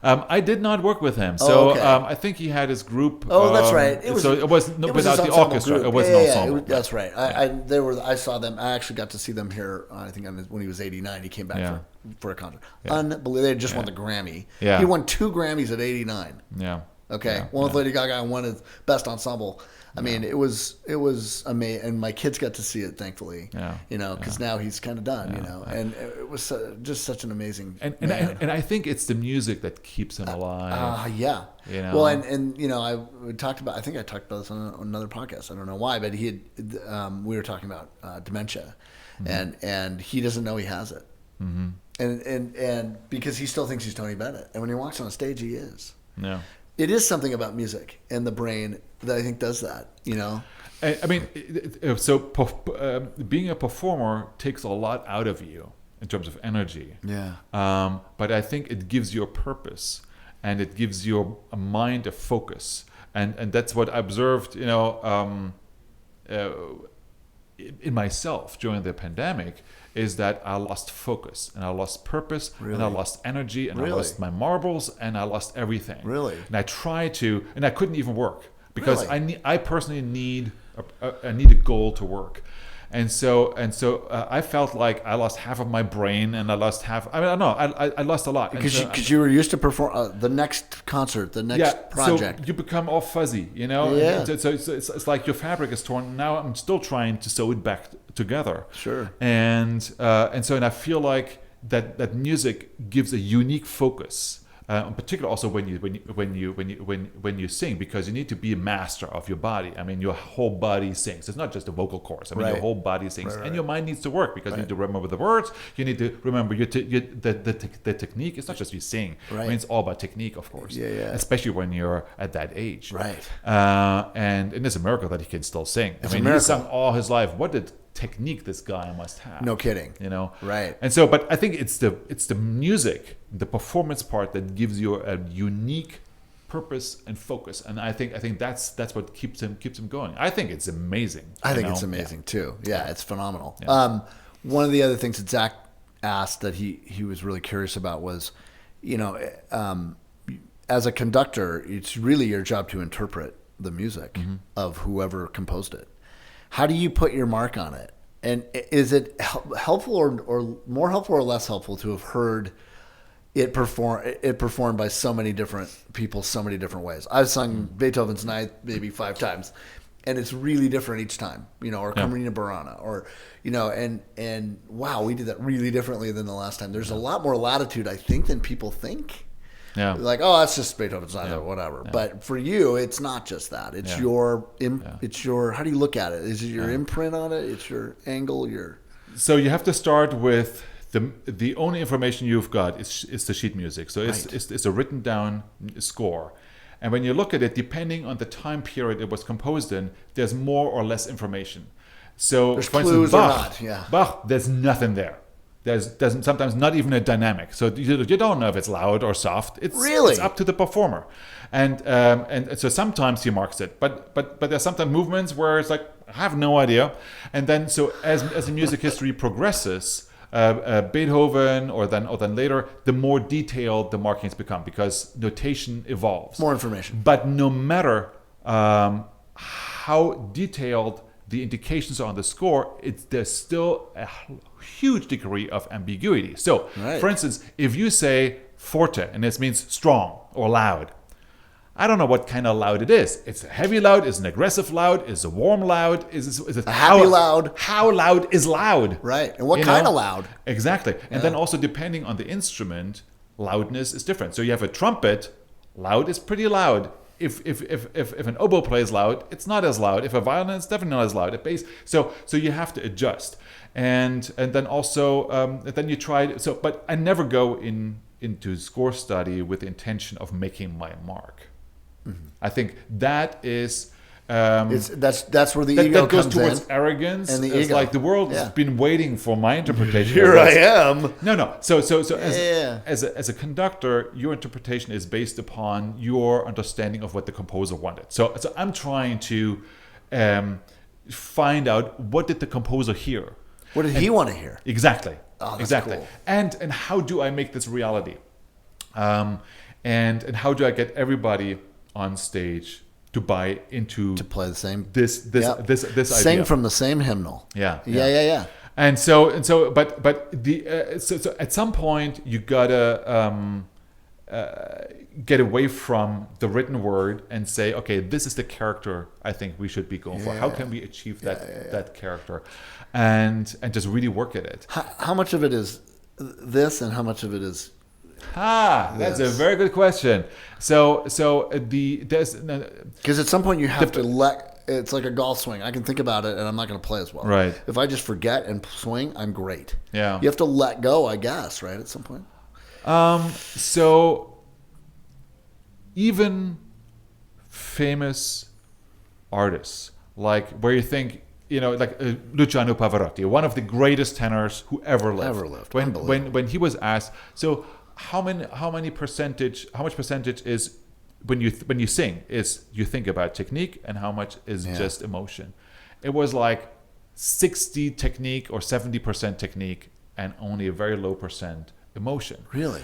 I did not work with him, so okay. I think he had his group. Oh, that's right. It was without the orchestra. It was an ensemble. That's right. I saw them. I actually got to see them here. I think when he was 89, he came back for a concert. Yeah. Unbelievable. They just won the Grammy. Yeah. He won 2 Grammys at 89. Yeah. Okay. One with Lady Gaga and one with Best Ensemble. I mean, it was amazing, and my kids got to see it, thankfully. Because now he's kind of done. And it was just such an amazing. And I think it's the music that keeps him alive. Yeah. Well, and I talked about. I think I talked about this on another podcast. I don't know why, but we were talking about dementia, and he doesn't know he has it, and because he still thinks he's Tony Bennett, and when he walks on a stage, he is. Yeah. It is something about music and the brain that I think does that, I mean, so being a performer takes a lot out of you in terms of energy. Yeah. But I think it gives you a purpose, and it gives you a mind, a focus, and that's what I observed, in myself during the pandemic. Is that I lost focus, and I lost purpose, and I lost energy, and I lost my marbles, and I lost everything. Really? And I tried to, and I couldn't even work because I personally need a goal to work. And so I felt like I lost half of my brain, and I lost half. I mean, I don't know. I lost a lot because you were used to perform the next concert, the next project. So you become all fuzzy, Yeah. So it's like your fabric is torn. Now I'm still trying to sew it back together. Sure. And I feel like that music gives a unique focus. In particular, also when you sing, because you need to be a master of your body. I mean, your whole body sings. It's not just the vocal cords. I mean, your whole body sings, and your mind needs to work because you need to remember the words. You need to remember the technique. It's not just you sing. Right. I mean, it's all about technique, of course. Yeah. Especially when you're at that age. Right. And it's a miracle that he can still sing. He sung all his life. What did technique this guy must have? No kidding. Right. And so, but I think it's the music, the performance part that gives you a unique purpose and focus, and I think that's what keeps him going. I think it's amazing. I think it's amazing too. Yeah, it's phenomenal. Yeah. One of the other things that Zach asked that he was really curious about was, as a conductor, it's really your job to interpret the music of whoever composed it. How do you put your mark on it? And is it helpful or more helpful or less helpful to have heard it performed by so many different people, so many different ways? I've sung Beethoven's Ninth maybe 5 times, and it's really different each time, or Carmina Burana, or, and wow, we did that really differently than the last time. There's a lot more latitude, I think, than people think. Yeah. Like, oh, that's just Beethoven's Ninth or whatever. Yeah. But for you, it's not just that. It's it's your, how do you look at it? Is it your imprint on it? It's your angle, So you have to start with the only information you've got is the sheet music. So it's a written down score. And when you look at it, depending on the time period it was composed in, there's more or less information. So there's for clues instance, or not. Bach, there's nothing there. There's sometimes not even a dynamic, so you don't know if it's loud or soft. It's up to the performer, and so sometimes he marks it, but there's sometimes movements where it's like I have no idea, and then so as the music history progresses, Beethoven or then later, the more detailed the markings become because notation evolves. More information. But no matter how detailed the indications are on the score, there's still a huge degree of ambiguity. So, for instance, if you say forte, and this means strong or loud, I don't know what kind of loud it is. It's a heavy loud, is an aggressive loud, is a warm loud, is it a happy loud? How loud is loud? Right, and what kind of loud? Exactly. And then also depending on the instrument, loudness is different. So you have a trumpet, loud is pretty loud. If an oboe plays loud, it's not as loud. If a violin, it's definitely not as loud. A bass, so you have to adjust, and then also then you try. So, but I never go into score study with the intention of making my mark. Mm-hmm. I think that is. That's where the ego that goes comes towards in. arrogance. And the it's ego. like the world has been waiting for my interpretation. Here I am. No. So as a conductor, your interpretation is based upon your understanding of what the composer wanted. So I'm trying to find out what did the composer hear. What did he want to hear? Exactly. Oh, that's exactly. cool. And how do I make this reality? And how do I get everybody on stage to buy into To play the same. this idea? Sing from the same hymnal. Yeah. And so, but the so at some point you gotta get away from the written word and say, okay, this is the character I think we should be going for. How can we achieve that character, and just really work at it. How much of it is this, and how much of it is? That's a very good question. So there's Because at some point you have to let. It's like a golf swing. I can think about it, and I'm not going to play as well. Right. If I just forget and swing, I'm great. Yeah. You have to let go, I guess, right? At some point. So even famous artists, like where you think, like Luciano Pavarotti, one of the greatest tenors who ever lived. When he was asked, so how much percentage is when you sing is you think about technique and how much is just emotion? It was like 60 technique or 70% technique and only a very low percent emotion. Really?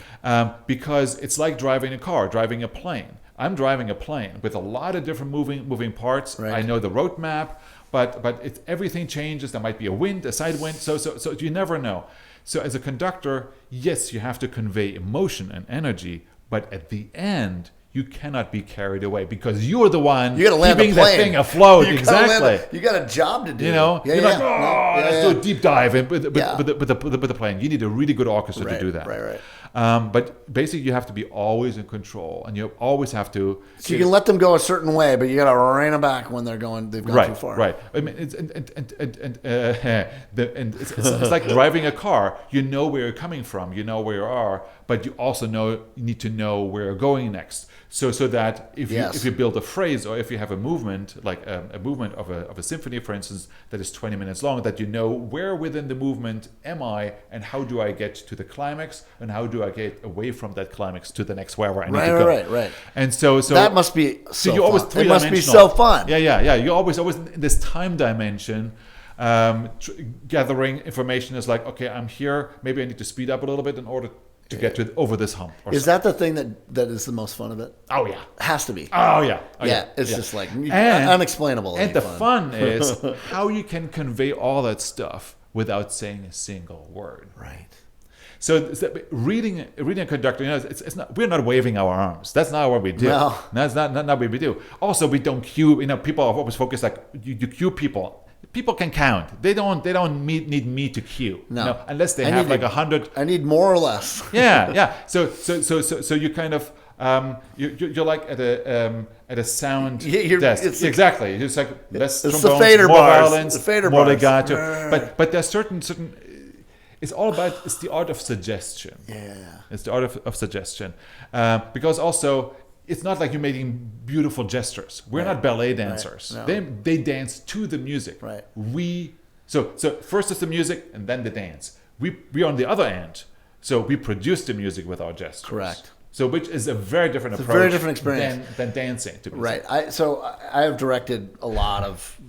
Because it's like driving a car, driving a plane. I'm driving a plane with a lot of different moving parts. Right. I know the road map, but everything changes. There might be a wind, a side wind. So you never know. So as a conductor, yes, you have to convey emotion and energy, but at the end, you cannot be carried away because you're the one keeping that thing afloat. Exactly. You got a job to do. Let's do a deep dive with the plane. You need a really good orchestra to do that. Right. But basically, you have to be always in control, and you always have to. So you can let them go a certain way, but you got to rein them back when they've gone too far. Right. I mean, it's like driving a car. You know where you're coming from. You know where you are, but you also need to know where you're going next. So that if you build a phrase or if you have a movement like a movement of a symphony, for instance, that is 20 minutes long, that you know where within the movement am I and how do I get to the climax and how do I get away from that climax to the next wherever I need to go. Right. And so that must be so you're always fun. three-dimensional. It must be so fun. Yeah. You're always in this time dimension. Gathering information is like, okay, I'm here. Maybe I need to speed up a little bit in order to get over this hump. Is that the thing that is the most fun of it? Oh yeah, has to be. Oh yeah. It's just like unexplainable. And the fun is how you can convey all that stuff without saying a single word. Right. So reading a conductor, it's not. We're not waving our arms. That's not what we do. No. That's not what we do. Also, we don't cue. People are always focused like you cue people. People can count. They don't need me to cue. No. Unless they have like 100. I need more or less. Yeah. So you kind of you're like at a sound desk. Exactly. It's like less trombones, fader more bars. violins, The fader more bars. legato. But there's certain. It's the art of suggestion. Yeah. It's the art of suggestion, because also. It's not like you're making beautiful gestures. We're not ballet dancers. Right. No. They dance to the music. Right. So first is the music and then the dance. We on the other end. So we produce the music with our gestures. Correct. So which is a very different approach. A very different experience than dancing to music. Right. I have directed a lot of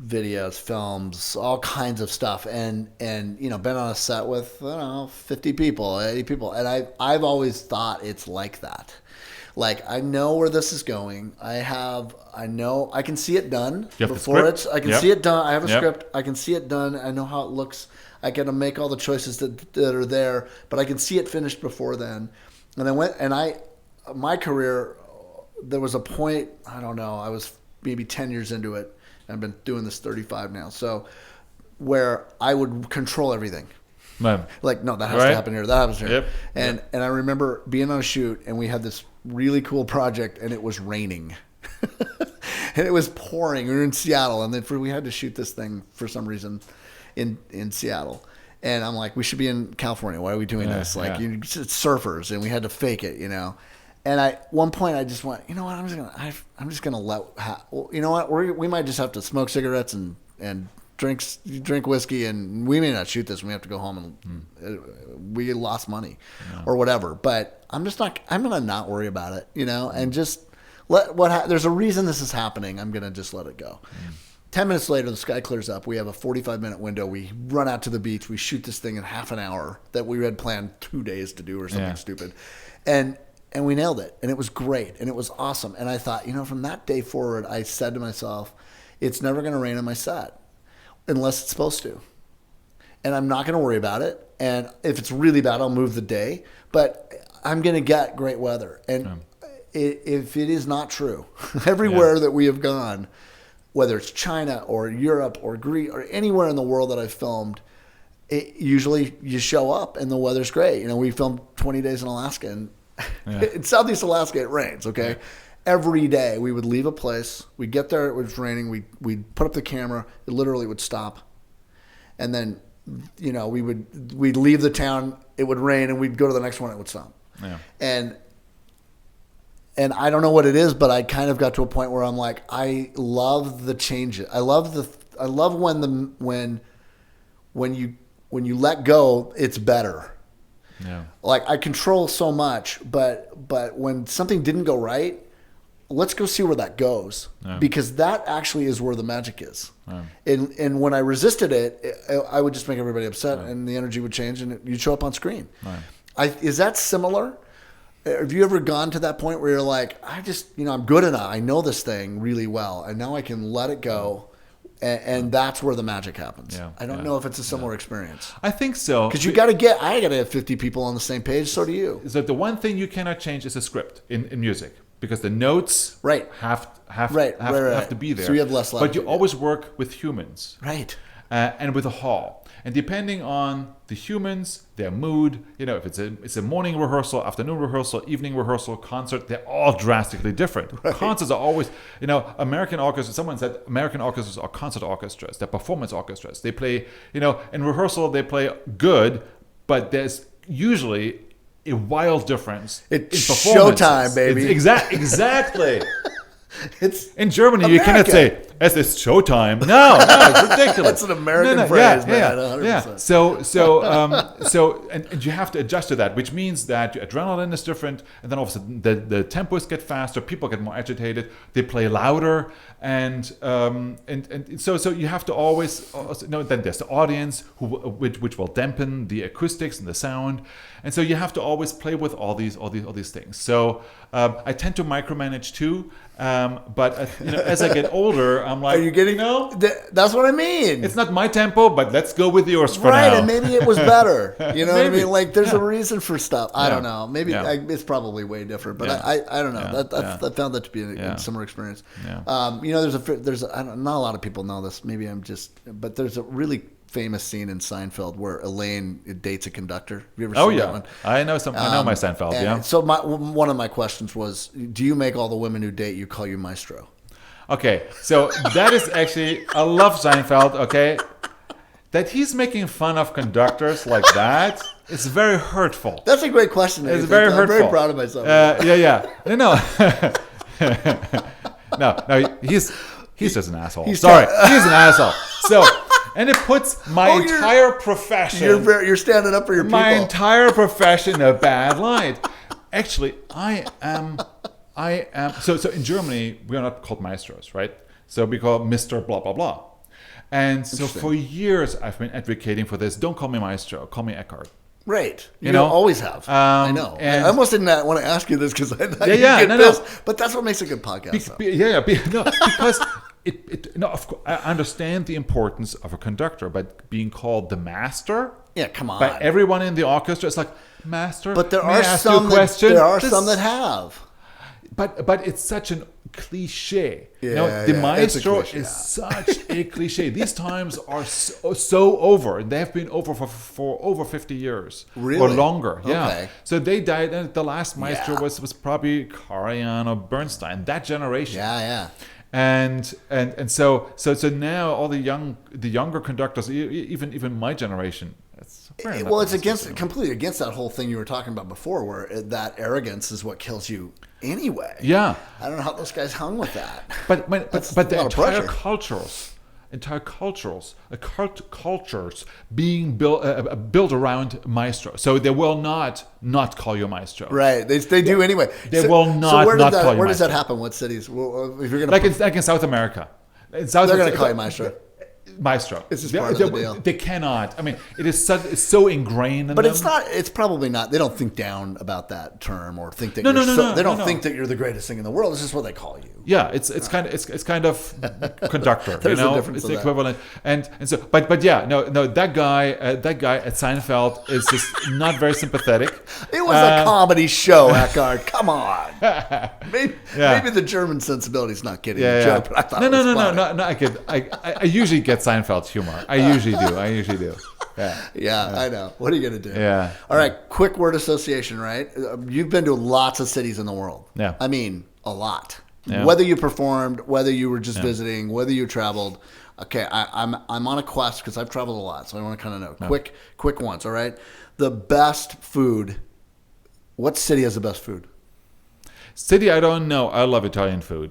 videos, films, all kinds of stuff, and been on a set with 50 people, 80 people, and I've always thought it's like that. Like, I know where this is going. I know I can see it done before it's. I can see it done. I have a script. I can see it done. I know how it looks. I get to make all the choices that are there, but I can see it finished before then. And my career, there was a point, I don't know, I was maybe 10 years into it. I've been doing this 35 now. So where I would control everything. Man. Like, no, that has to happen here. That happens here. Yep. And I remember being on a shoot, and we had this really cool project, and it was raining. And it was pouring. We were in Seattle, and then we had to shoot this thing for some reason in Seattle. And I'm like, we should be in California. Why are we doing this? Like, it's surfers, and we had to fake it, And at one point, I just went, you know what? I'm just gonna let. You know what? We might just have to smoke cigarettes and drink whiskey, and we may not shoot this. We have to go home, and we lost money, or whatever. But I'm gonna not worry about it, and just there's a reason this is happening. I'm gonna just let it go. 10 minutes later, the sky clears up. We have a 45-minute window. We run out to the beach. We shoot this thing in half an hour that we had planned 2 days to do or something stupid, and we nailed it, and it was great, and it was awesome. And I thought, from that day forward, I said to myself, it's never going to rain on my set unless it's supposed to. And I'm not going to worry about it. And if it's really bad, I'll move the day. But I'm going to get great weather. And if it is not true, everywhere that we have gone, whether it's China or Europe or Greece or anywhere in the world that I've filmed, usually you show up and the weather's great. We filmed 20 days in Alaska, and in Southeast Alaska, it rains, okay? Yeah. Every day we would leave a place. We'd get there, it was raining. We'd put up the camera. It literally would stop. And then, we'd leave the town. It would rain, and we'd go to the next one. It would stop. Yeah. And I don't know what it is, but I kind of got to a point where I'm like, I love the changes. I love when you let go, it's better. Yeah. Like, I control so much, but when something didn't go right, let's go see where that goes, because that actually is where the magic is. And when I resisted it, I would just make everybody upset, and the energy would change, and you'd show up on screen. Is that similar? Have you ever gone to that point where you're like, I'm good enough. I know this thing really well, and now I can let it go. And that's where the magic happens. I don't know if it's a similar experience. I think so. Because I got to have 50 people on the same page. So do you. So the one thing you cannot change is the script in music, because the notes have to be there. So you have less latitude. But you always work with humans. Right. And with a hall. And depending on the humans, their mood, if it's a morning rehearsal, afternoon rehearsal, evening rehearsal, concert, they're all drastically different. Right. Concerts are always, American orchestras, someone said American orchestras are concert orchestras. They're performance orchestras. They play, in rehearsal, they play good, but there's usually a wild difference in performance. Showtime, baby. Exactly. It's in Germany, America. You cannot say, "Es ist Showtime." No, it's ridiculous. That's an American phrase, man. 100%. So, and you have to adjust to that, which means that your adrenaline is different, and then all of a sudden the tempos get faster, people get more agitated, they play louder, and so you have to always then there's the audience which will dampen the acoustics and the sound, and so you have to always play with all these things. So I tend to micromanage too. But as I get older, I'm like, are you getting? No, that's what I mean. It's not my tempo, but let's go with yours for now. Right, and maybe it was better. You know what I mean? Like, there's a reason for stuff. I don't know. Maybe it's probably way different, but I don't know. I found that to be a similar experience. Yeah. There's not a lot of people know this. Maybe but there's a really famous scene in Seinfeld where Elaine dates a conductor. Have you ever seen that one? I know my Seinfeld. So one of my questions was, do you make all the women who date you call you maestro? Okay, so that is actually, I love Seinfeld. Okay, that he's making fun of conductors like that is very hurtful. That's a great question. It's very hurtful. I'm very proud of myself. No, he's just an asshole. He's an asshole. So. And it puts my entire profession... You're standing up for your people. My entire profession in a bad light. Actually, I am... So in Germany, we are not called maestros, right? So we call Mr. blah, blah, blah. And so for years, I've been advocating for this. Don't call me maestro. Call me Eckart. Right. You know? always have. I know. and- I almost didn't want to ask you this because I thought you'd yeah, get no, pissed. no. But that's what makes a good podcast. though. Because of course, I understand the importance of a conductor, but being called the master Yeah, come on. by everyone in the orchestra, it's like, master. But there may I are ask you a some that question? some that have. But it's such a cliche. Yeah, the yeah, maestro it's a cliche. is such a cliche. These times are so over. They have been over for over 50 years or Really? longer. Yeah. Okay. So they died, and the last maestro Yeah. was probably Karajan or Bernstein. That generation. Yeah. And so now all the younger conductors, even my generation. It's Completely against that whole thing you were talking about before, where that arrogance is what kills you anyway. Yeah. I don't know how those guys hung with that. But the lot of pressure. entire cultures being built around maestro. So they will not call you maestro. Right. They do anyway. They will not where call you Where does maestro. that happen? What cities? Well, if you're going Like in South America. they're going to call you maestro. Maestro. It's just part of the deal. They cannot. I mean, it's so ingrained in But them. it's not. It's probably not. They don't think down about that term or think that No, you're no, so. no, They don't no. think that you're the greatest thing in the world. It's just what they call you. Yeah, it's kind of conductor. There's you know, a difference it's to the that. equivalent. And so, but yeah, no, that guy at Seinfeld is just not very sympathetic. It was a comedy show, Eckart. Come on. Maybe the German sensibility is not getting the joke, but I thought no, it was no, funny. I usually get Seinfeld's humor. I usually do. Yeah, I know. What are you going to do? Yeah. All right, quick word association, right? You've been to lots of cities in the world. Yeah. I mean, a lot. Yeah. Whether you performed, whether you were just visiting, whether you traveled. Okay, I'm on a quest because I've traveled a lot, so I want to kind of know. Yeah. Quick ones, all right? The best food. What city has the best food? City, I don't know. I love Italian food.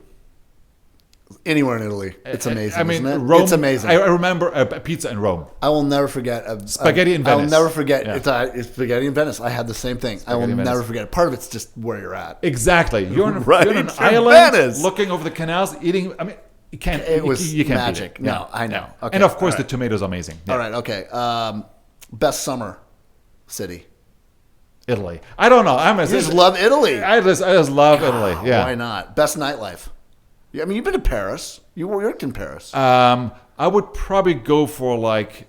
Anywhere in Italy. It's amazing, I mean, isn't it? Rome. It's amazing. I remember a pizza in Rome. I will never forget Spaghetti in Venice. I will never forget. Yeah. It's spaghetti in Venice. I had the same thing. I will in Venice. never forget it. Part of it's just where you're at. Exactly. You're on, Right, you're on an in island, Venice. looking over the canals, eating. I mean, you can't. It was you can't magic. Beat it. No, I know. Okay, And of course, all the right. tomatoes are amazing. Yeah. All right. Okay. Best summer city. Italy. I don't know. You just love Italy. I just love Italy. Yeah. Why not? Best nightlife. Yeah, I mean, you've been to Paris. You worked in Paris. I would probably go for like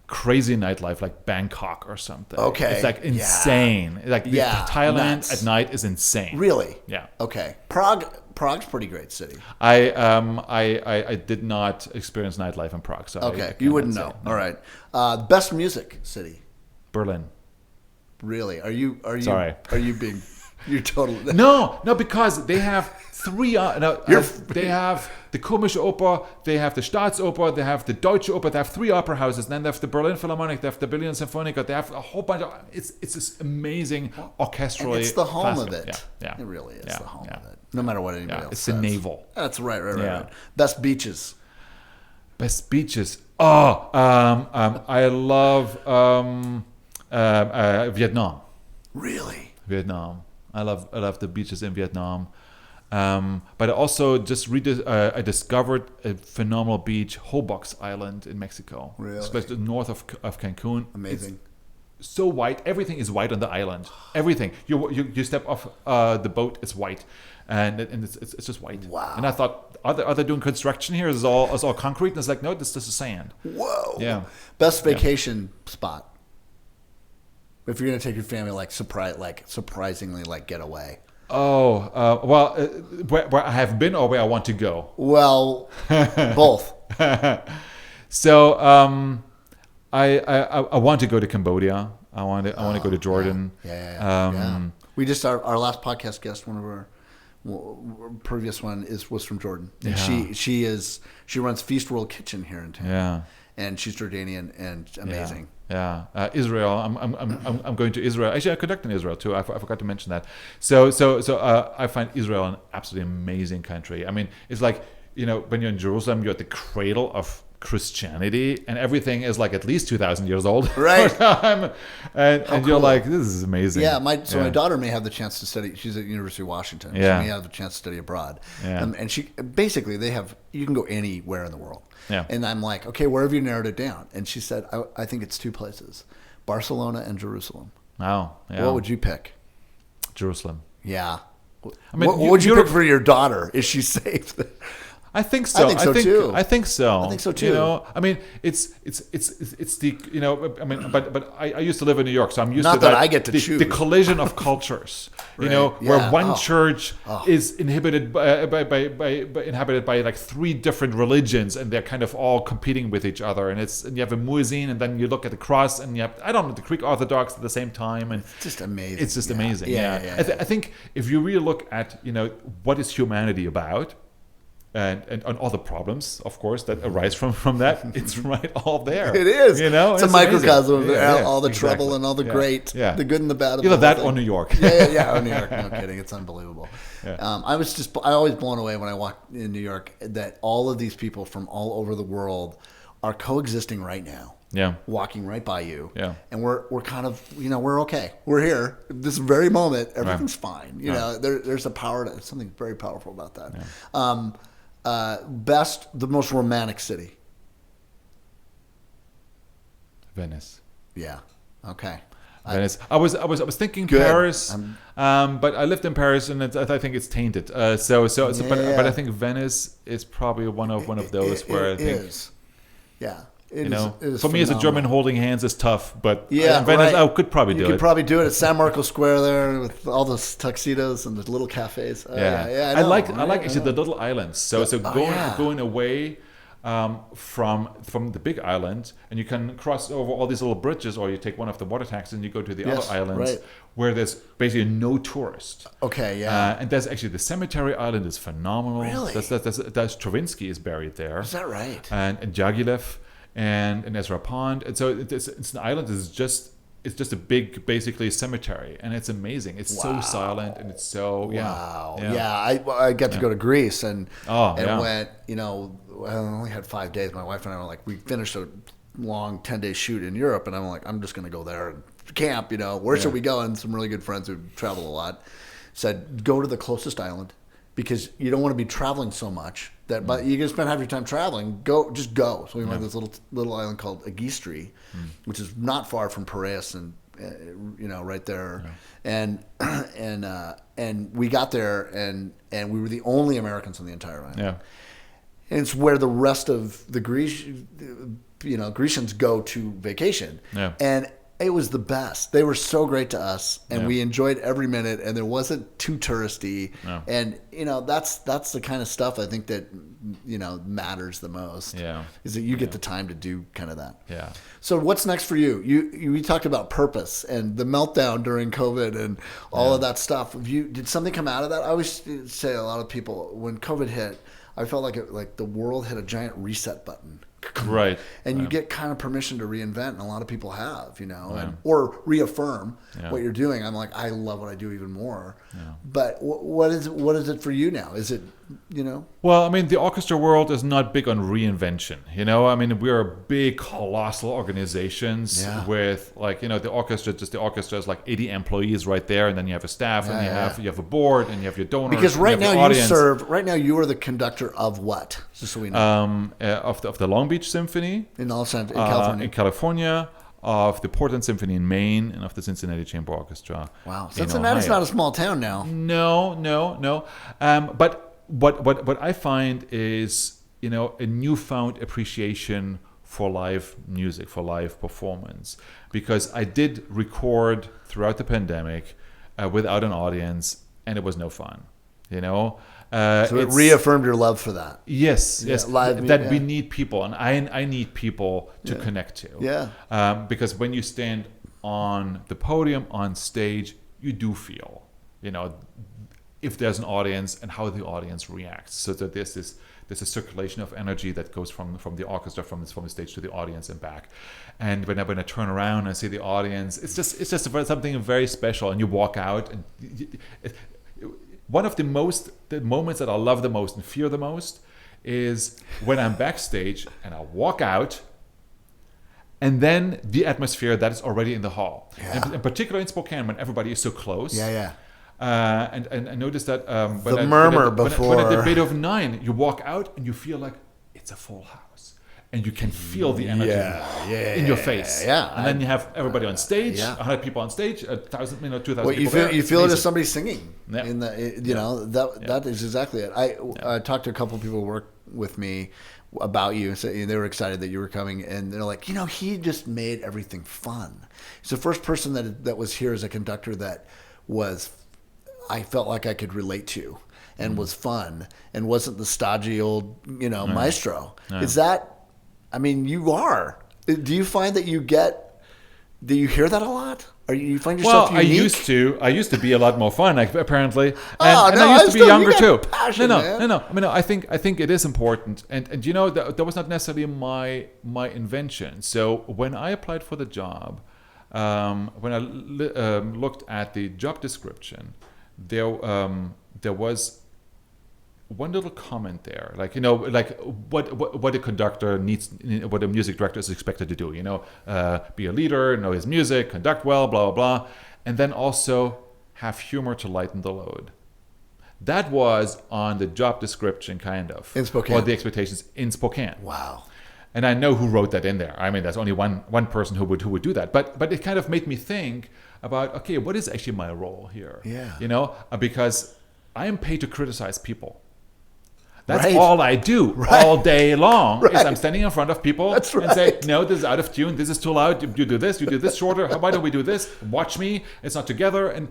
crazy nightlife, like Bangkok or something. Okay. It's like Yeah. insane. Like Thailand nuts. at night is insane. Really? Yeah. Okay. Prague's a pretty great city. I did not experience nightlife in Prague, so Okay. I You wouldn't cannot know. say. All right. Best music city. Berlin. Really? Are you? Sorry. Are you being? You're totally. No, because they have three. They have the Komische Oper, they have the Staatsoper, they have the Deutsche Oper. They have three opera houses. And then they have the Berlin Philharmonic, they have the Berlin Symphoniker. They have a whole bunch of. It's this amazing orchestrally. And it's the home of classical- it. Yeah. It really is Yeah, the home yeah. of it. No matter what anybody else It's says. the navel. That's right. Yeah. Best beaches. Best beaches. I love Vietnam. Really? Vietnam. I love the beaches in Vietnam. But I also just I discovered a phenomenal beach, Hobox Island in Mexico. Really? It's like north of Cancun. Amazing. It's so white. Everything is white on the island. Everything. You step off the boat, it's white, and it's just white. Wow. And I thought, are they doing construction here? Is all concrete? And it's like, no, this is sand. Whoa. Yeah. Best vacation spot. If you're gonna take your family, surprisingly, get away. Where I have been or where I want to go. Well, both. So I want to go to Cambodia. I want to go to Jordan. Yeah. We just our last podcast guest, one of our previous one was from Jordan. And Yeah. she runs Feast World Kitchen here in town. Yeah. And she's Jordanian and amazing. Yeah. Israel. I'm going to Israel. Actually, I conduct in Israel too. I forgot to mention that. So I find Israel an absolutely amazing country. I mean, it's like, when you're in Jerusalem, you're at the cradle of Christianity, and everything is like at least 2,000 years old. Right. and you're cool. like, this is amazing. Yeah, my daughter may have the chance to study. She's at University of Washington. Yeah. She may have the chance to study abroad. Yeah. And she basically you can go anywhere in the world. Yeah. And I'm like, okay, where have you narrowed it down? And she said, I think it's 2 places, Barcelona and Jerusalem. Oh, yeah. What would you pick? Jerusalem. Yeah. I mean, what would you pick for your daughter? Is she safe? I think so. I think so too. I think so. I think so too. You know, I mean, it's the, you know, I mean, but I used to live in New York, so I'm used Not to that I get to the, choose. the collision of cultures. You Right. know, Yeah. where one Oh. church is inhibited inhabited by like 3 different religions, and they're kind of all competing with each other. And you have a muezzin, and then you look at the cross, and you have, I don't know, the Greek Orthodox at the same time, and It's just amazing. it's just amazing. Yeah. Yeah. I think if you really look at, you know, what is humanity about, and all the problems, of course, that arise from that, it's right all there. It is. You know, it's a amazing. microcosm of all the exactly. trouble and all the great, Yeah. the good and the bad. Of Either the that whole or thing. New York. Yeah. Oh, New York. No kidding. It's unbelievable. Yeah. I always blown away when I walked in New York that all of these people from all over the world are coexisting right now. Yeah. Walking right by you. Yeah. And we're kind of, you know, we're okay. We're here. This very moment, everything's fine. You know, there's a power to something very powerful about that. Yeah. The most romantic city. Venice. Yeah. Okay. Venice. I was thinking Good. Paris, but I lived in Paris, and I think it's tainted. But I think Venice is probably one of those where I think. Is. Yeah. It You know, is for me as a phenomenal. German, holding hands is tough, but Yeah, in Venice, right. I could probably You do could it. probably do it at San Marco Square there with all those tuxedos and the little cafes. Yeah, I I like know. actually the little islands. So going away from the big island, and you can cross over all these little bridges, or you take one of the water taxis and you go to the Yes, other islands right. where there's basically no tourist. Okay, yeah. And there's actually the cemetery island is phenomenal. Really? That's Stravinsky is buried there. Is that right? And Diaghilev and Ezra Pond. And so it's an island. It's just a big, basically cemetery, and it's amazing. It's so silent, and it's so Wow. Yeah. I got to go to Greece and yeah. went, you know, I only had 5 days. My wife and I were like, we finished a long 10-day shoot in Europe, and I'm like, I'm just going to go there and camp, you know. Where should we go? And some really good friends who travel a lot said, go to the closest island, because you don't want to be traveling so much that, but you can spend half your time traveling. Just go. So we went to this little island called Agistri, which is not far from Piraeus, and you know, right there. And we got there, and we were the only Americans on the entire island. Yeah. And it's where the rest of the Grecians go to vacation. Yeah. And it was the best. They were so great to us, and Yeah. we enjoyed every minute, and there wasn't too touristy. No. And, you know, that's the kind of stuff I think that, you know, matters the most. Yeah. Is that you get the time to do kind of that. Yeah. So what's next for you? We talked about purpose and the meltdown during COVID and all of that stuff. Did something come out of that? I always say a lot of people, when COVID hit, I felt like the world hit a giant reset button. Right. And you get kind of permission to reinvent, and a lot of people have, you know, or reaffirm what you're doing. I'm like, I love what I do even more. Yeah. But what is it for you now? Is it, you know? Well, I mean, the orchestra world is not big on reinvention. You know, I mean, we're big, colossal organizations with, like, you know, the orchestra is like 80 employees right there, and then you have a staff, and you have a board, and you have your donors. Because right now you are the conductor of what? Just so we know. Of the Long Beach Symphony In California. in California, of the Portland Symphony in Maine, and of the Cincinnati Chamber Orchestra. Wow, Cincinnati's not a small town now. No. But what I find is, you know, a newfound appreciation for live music, for live performance, because I did record throughout the pandemic without an audience, and it was no fun. You know. So it reaffirmed your love for that. Yes, live that we need people, and I need people to connect to. Yeah. Because when you stand on the podium, on stage, you do feel, you know, if there's an audience and how the audience reacts. So that there's a circulation of energy that goes from the orchestra, from the stage to the audience and back. And when I turn around and see the audience, it's just something very special. And you walk out, and one of the moments that I love the most and fear the most is when I'm backstage and I walk out, and then the atmosphere that is already in the hall. Yeah. And in particular in Spokane, when everybody is so close. Yeah. And I noticed that The murmur when before. at the Beethoven 9, you walk out and you feel like it's a full house. And you can feel the energy in your face. Yeah. And then you have everybody on stage, yeah. 100 people on stage, 1,000, 2,000 Well, people you feel there. you feel it Amazing. as somebody singing. Yeah. In the that is exactly it. I talked to a couple of people who work with me about you, and they were excited that you were coming, and they're like, he just made everything fun. He's the first person that was here as a conductor that I felt like I could relate to, and was fun, and wasn't the stodgy old maestro. Yeah. Is that? I mean, you are. Do you find that you hear that a lot? Or you find yourself unique? I used to be a lot more fun, apparently, and no, I used to be younger you got too. passion, man. No. I mean, I think it is important, and that was not necessarily my invention. So when I applied for the job, when I looked at the job description, there was one little comment there, like what a conductor needs, what a music director is expected to do. Be a leader, know his music, conduct well, blah blah blah, and then also have humor to lighten the load. That was on the job description, kind of, in Spokane, or the expectations in Spokane. Wow. And I know who wrote that in there. I mean, there's only one person who would do that. But it kind of made me think about, okay, what is actually my role here? Yeah. Because I am paid to criticize people. That's right. all I do all day long. Right. Is I'm standing in front of people That's and say, right. no, this is out of tune. This is too loud. You do this shorter. Why don't we do this? Watch me. It's not together. And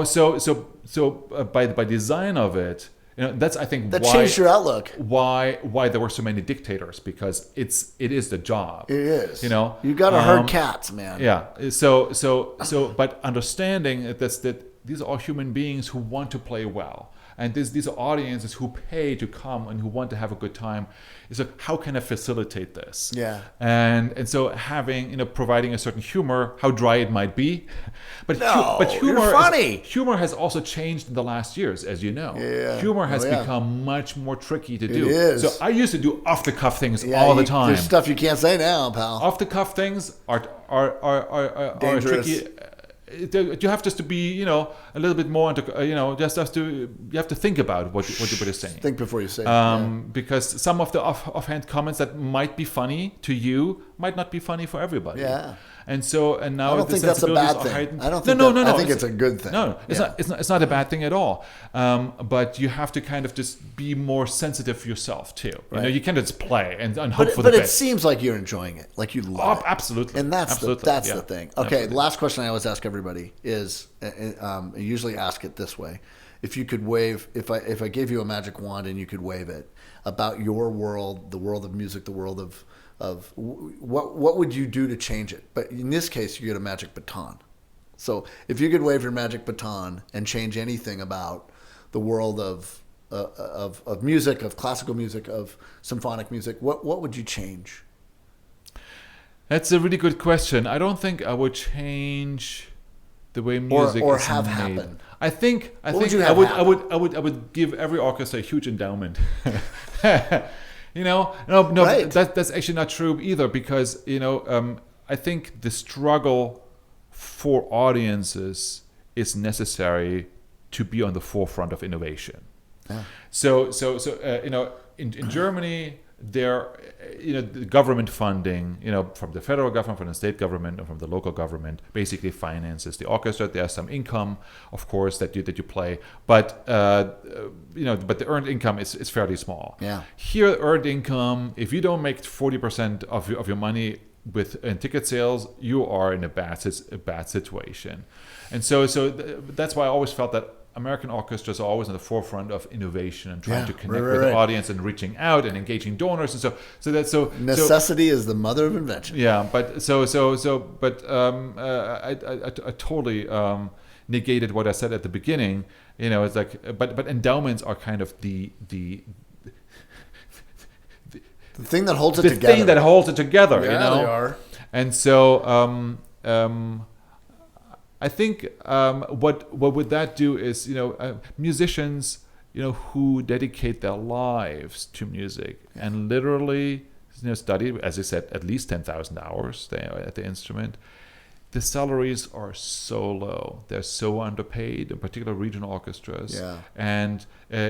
so by design of it, that's, I think, That why changed your outlook. Why there were so many dictators, because it is the job. It is. You got to herd cats, man. Yeah. But understanding that these are all human beings who want to play well. And these are audiences who pay to come and who want to have a good time. It's like, how can I facilitate this? Yeah. And so having, providing a certain humor, how dry it might be, but you're funny. Humor has also changed in the last years, as you know. Yeah. Humor has become much more tricky to do. It is. So I used to do off the cuff things all the time. There's stuff you can't say now, pal. Off the cuff things are Dangerous. tricky. You have just to be, a little bit more into, you have to think about what you're saying. Think before you say it. Because some of the offhand comments that might be funny to you might not be funny for everybody. Yeah. And now I don't the think that's a sensibilities bad are thing. heightened. I don't think No. I think it's a good thing. No, it's not a bad thing at all. But you have to kind of just be more sensitive for yourself too. Right. You can't just play and hope for the But it best. seems like you're enjoying it, like you love it. Absolutely. And that's Absolutely. the thing. Okay, Absolutely. the last question I always ask everybody is, I usually ask it this way: if you could wave, if I gave you a magic wand and you could wave it about your world, the world of music, the world of what would you do to change it? But in this case, you get a magic baton. So if you could wave your magic baton and change anything about the world of music, of classical music, of symphonic music, what would you change? That's a really good question. I don't think I would change the way music or is have made. happen. I think What would you I have would happen? I would give every orchestra a huge endowment. No, Right. that's actually not true either, because I think the struggle for audiences is necessary to be on the forefront of innovation. Yeah. So in Germany, there, the government funding, from the federal government, from the state government, or from the local government, basically finances the orchestra. There's some income, of course, that you play, but but the earned income is fairly small. Yeah. Here, earned income, if you don't make 40% of your money in ticket sales, you are in a bad situation. And so that's why I always felt that American orchestras are always on the forefront of innovation and trying to connect with the audience and reaching out and engaging donors, and so necessity is the mother of invention. Yeah, but I totally negated what I said at the beginning. It's like, but endowments are kind of the thing that holds it together. The thing that holds it together. Yeah, they are. And so I think what would that do is, musicians who dedicate their lives to music and literally, study, as I said, at least 10,000 hours at the instrument. The salaries are so low. They're so underpaid, in particular regional orchestras. Yeah. And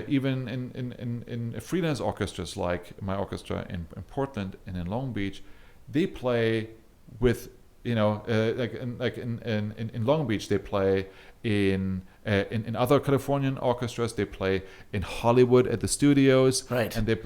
even in freelance orchestras like my orchestra in Portland and in Long Beach, they play with, like in Long Beach, they play in other Californian orchestras, they play in Hollywood at the studios, right? And they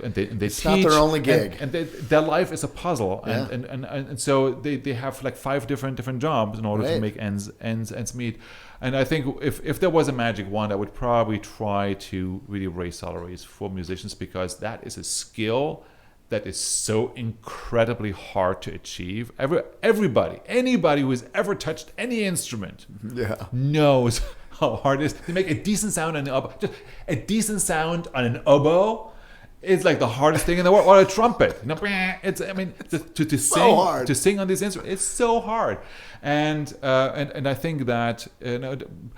it's teach, not their only gig, and their life is a puzzle, and so they have like 5 different jobs in order to make ends meet. And I think if there was a magic wand, I would probably try to really raise salaries for musicians, because that is a skill that is so incredibly hard to achieve. Anybody who has ever touched any instrument knows how hard it is to make a decent sound on an oboe. Just a decent sound on an oboe is like the hardest thing in the world. Or a trumpet. It's to sing so hard. To sing on these instruments, it's so hard. And I think that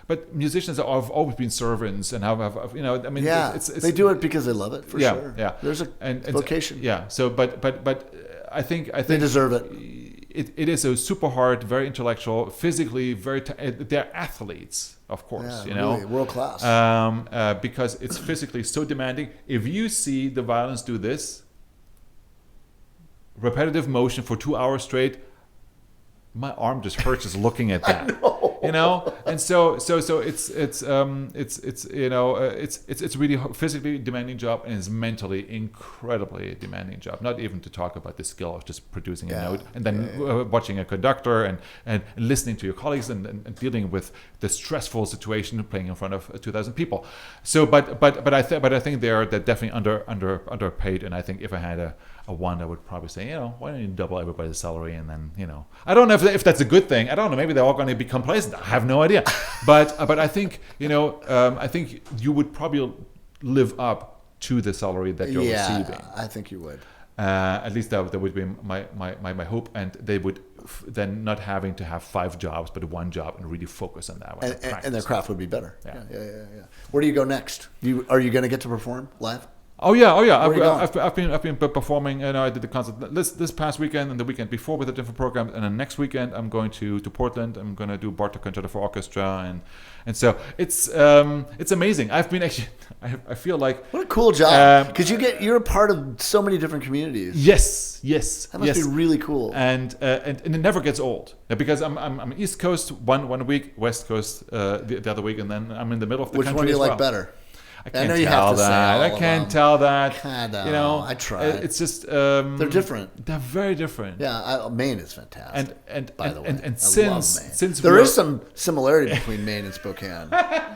but musicians have always been servants and have it's they do it because they love it, for sure. Yeah, there's a vocation. Yeah. So but I think they deserve it. It is a super hard, very intellectual, physically very. They're athletes, of course. Really, world class. Because it's physically so demanding. If you see the violins do this repetitive motion for 2 hours straight, my arm just hurts just looking at that. And so it's really physically demanding job, and it's mentally incredibly demanding job. Not even to talk about the skill of just producing a note and then watching a conductor and listening to your colleagues and dealing with the stressful situation playing in front of 2,000 people. So, but I think they're definitely underpaid. And I think if I had a wand, I would probably say, why don't you double everybody's salary, and then I don't know if that's a good thing. I don't know. Maybe they're all going to be complacent. I have no idea. But I think I think you would probably live up to the salary that you're receiving. I think you would. At least that would be my hope, and they would then not having to have 5 jobs, but 1 job, and really focus on that one. And their craft would be better. Yeah. Where do you go next? Are you going to get to perform live? Oh yeah. I've been performing, and I did the concert this past weekend and the weekend before with a different program, and then next weekend I'm going to Portland. I'm going to do Bartok Concerto for Orchestra, and so it's amazing. I've been actually I feel like what a cool job, because you're a part of so many different communities. Yes. That must be really cool. And it never gets old, because I'm East Coast one week, West Coast the other week, and then I'm in the middle of the country. Which one do you like better? I know you have to say all I can't tell that. I tried. It's just they're different. They're very different. Yeah, Maine is fantastic. And by the way, and I love Maine. Since there is some similarity between Maine and Spokane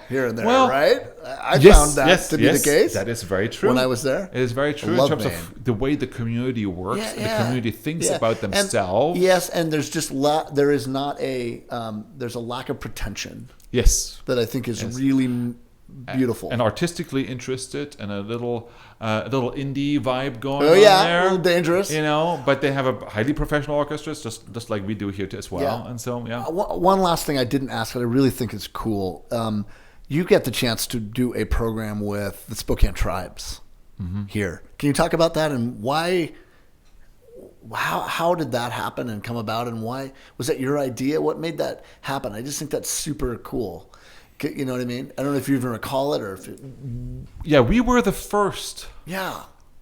here and there, right? I found that to be the case. That is very true. When I was there, it is very true in terms of the way the community works, the community thinks about themselves. And there's just there is not there's a lack of pretension. Yes, that I think is really beautiful and artistically interested, and a little indie vibe going on there. A little dangerous, but they have a highly professional orchestra, just like we do here as well. And so one last thing I didn't ask, but I really think is cool. You get the chance to do a program with the Spokane tribes here. Can you talk about that, and why? How did that happen and come about, and why was that your idea? What made that happen? I just think that's super cool. You know what I mean? I don't know if you even recall it, or if it... Yeah, we were the first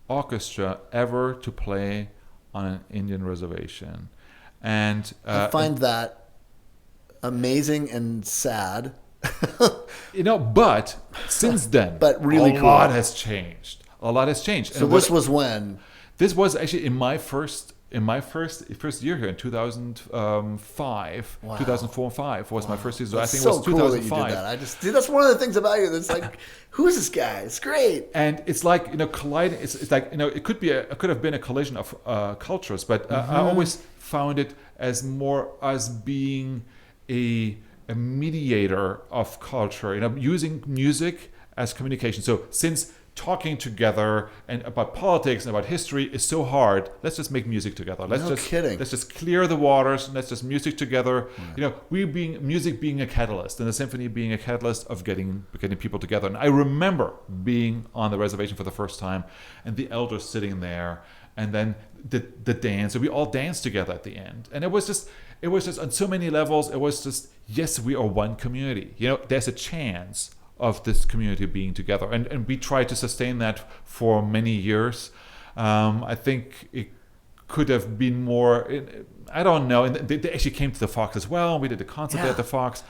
orchestra ever to play on an Indian reservation. And I find that amazing and sad. But since then, really a lot has changed. So this was when? This was actually in my first year here in 2005. Wow. 2004 and 5 was my first year. So that's I think so it was cool 2005. That you did that. That's one of the things about you that's like, who is this guy? It's great. And it's like colliding. It's like it could have been a collision of cultures, but I always found it as more as being a mediator of culture. Using music as communication. So since talking together and about politics and about history is so hard. Let's just make music together. Let's just clear the waters and let's just music together. Music being a catalyst, and the symphony being a catalyst of getting people together. And I remember being on the reservation for the first time, and the elders sitting there, and then the dance. And we all danced together at the end, and it was just on so many levels. It was just, yes, we are one community. There's a chance of this community being together, and we tried to sustain that for many years. I think it could have been more. I don't know. And they actually came to the Fox as well. We did the concert there at the Fox.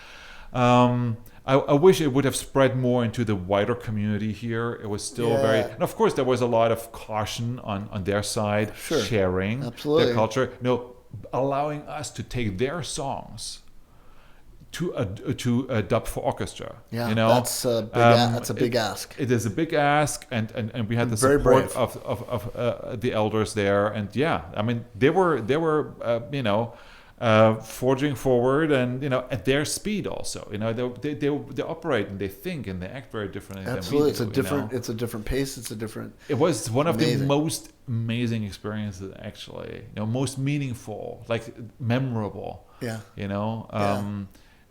I wish it would have spread more into the wider community here. It was still and of course there was a lot of caution on their side, sharing their culture. Allowing us to take their songs to dub for orchestra. That's a big ask. It is a big ask, and we had the support of the elders there, and they were forging forward, and at their speed also. They operate and they think and they act very differently. Absolutely, than we do, it's a different pace. It's a different. It was one of the most amazing experiences, actually. Most meaningful, like memorable.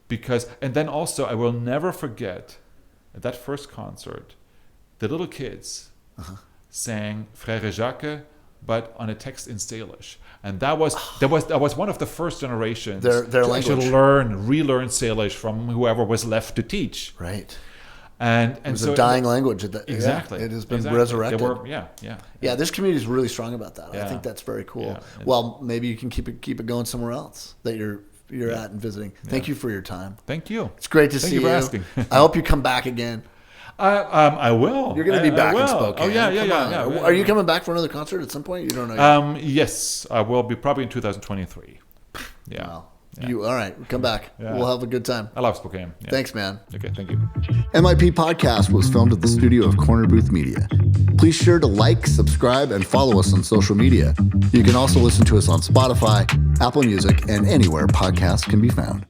Because, and then also, I will never forget at that first concert, the little kids sang Frère Jacques, but on a text in Salish, and that was one of the first generations their to language. actually relearn Salish from whoever was left to teach. Right. And it was so a dying language. Exactly. It has been resurrected. This community is really strong about that. I think that's very cool. Well, maybe you can keep it going somewhere else that you're at and visiting. Thank you for your time. Thank you. It's great to see you. Thank you for asking. I hope you come back again. I will. You're going to be back in Spokane. Oh yeah. Are you coming back for another concert at some point? You don't know yet? Yes, I will be probably in 2023. Yeah. Wow. All right, come back. Yeah. We'll have a good time. I love Spokane. Yeah. Thanks, man. Okay, thank you. MIP Podcast was filmed at the studio of Corner Booth Media. Please sure to like, subscribe, and follow us on social media. You can also listen to us on Spotify, Apple Music, and anywhere podcasts can be found.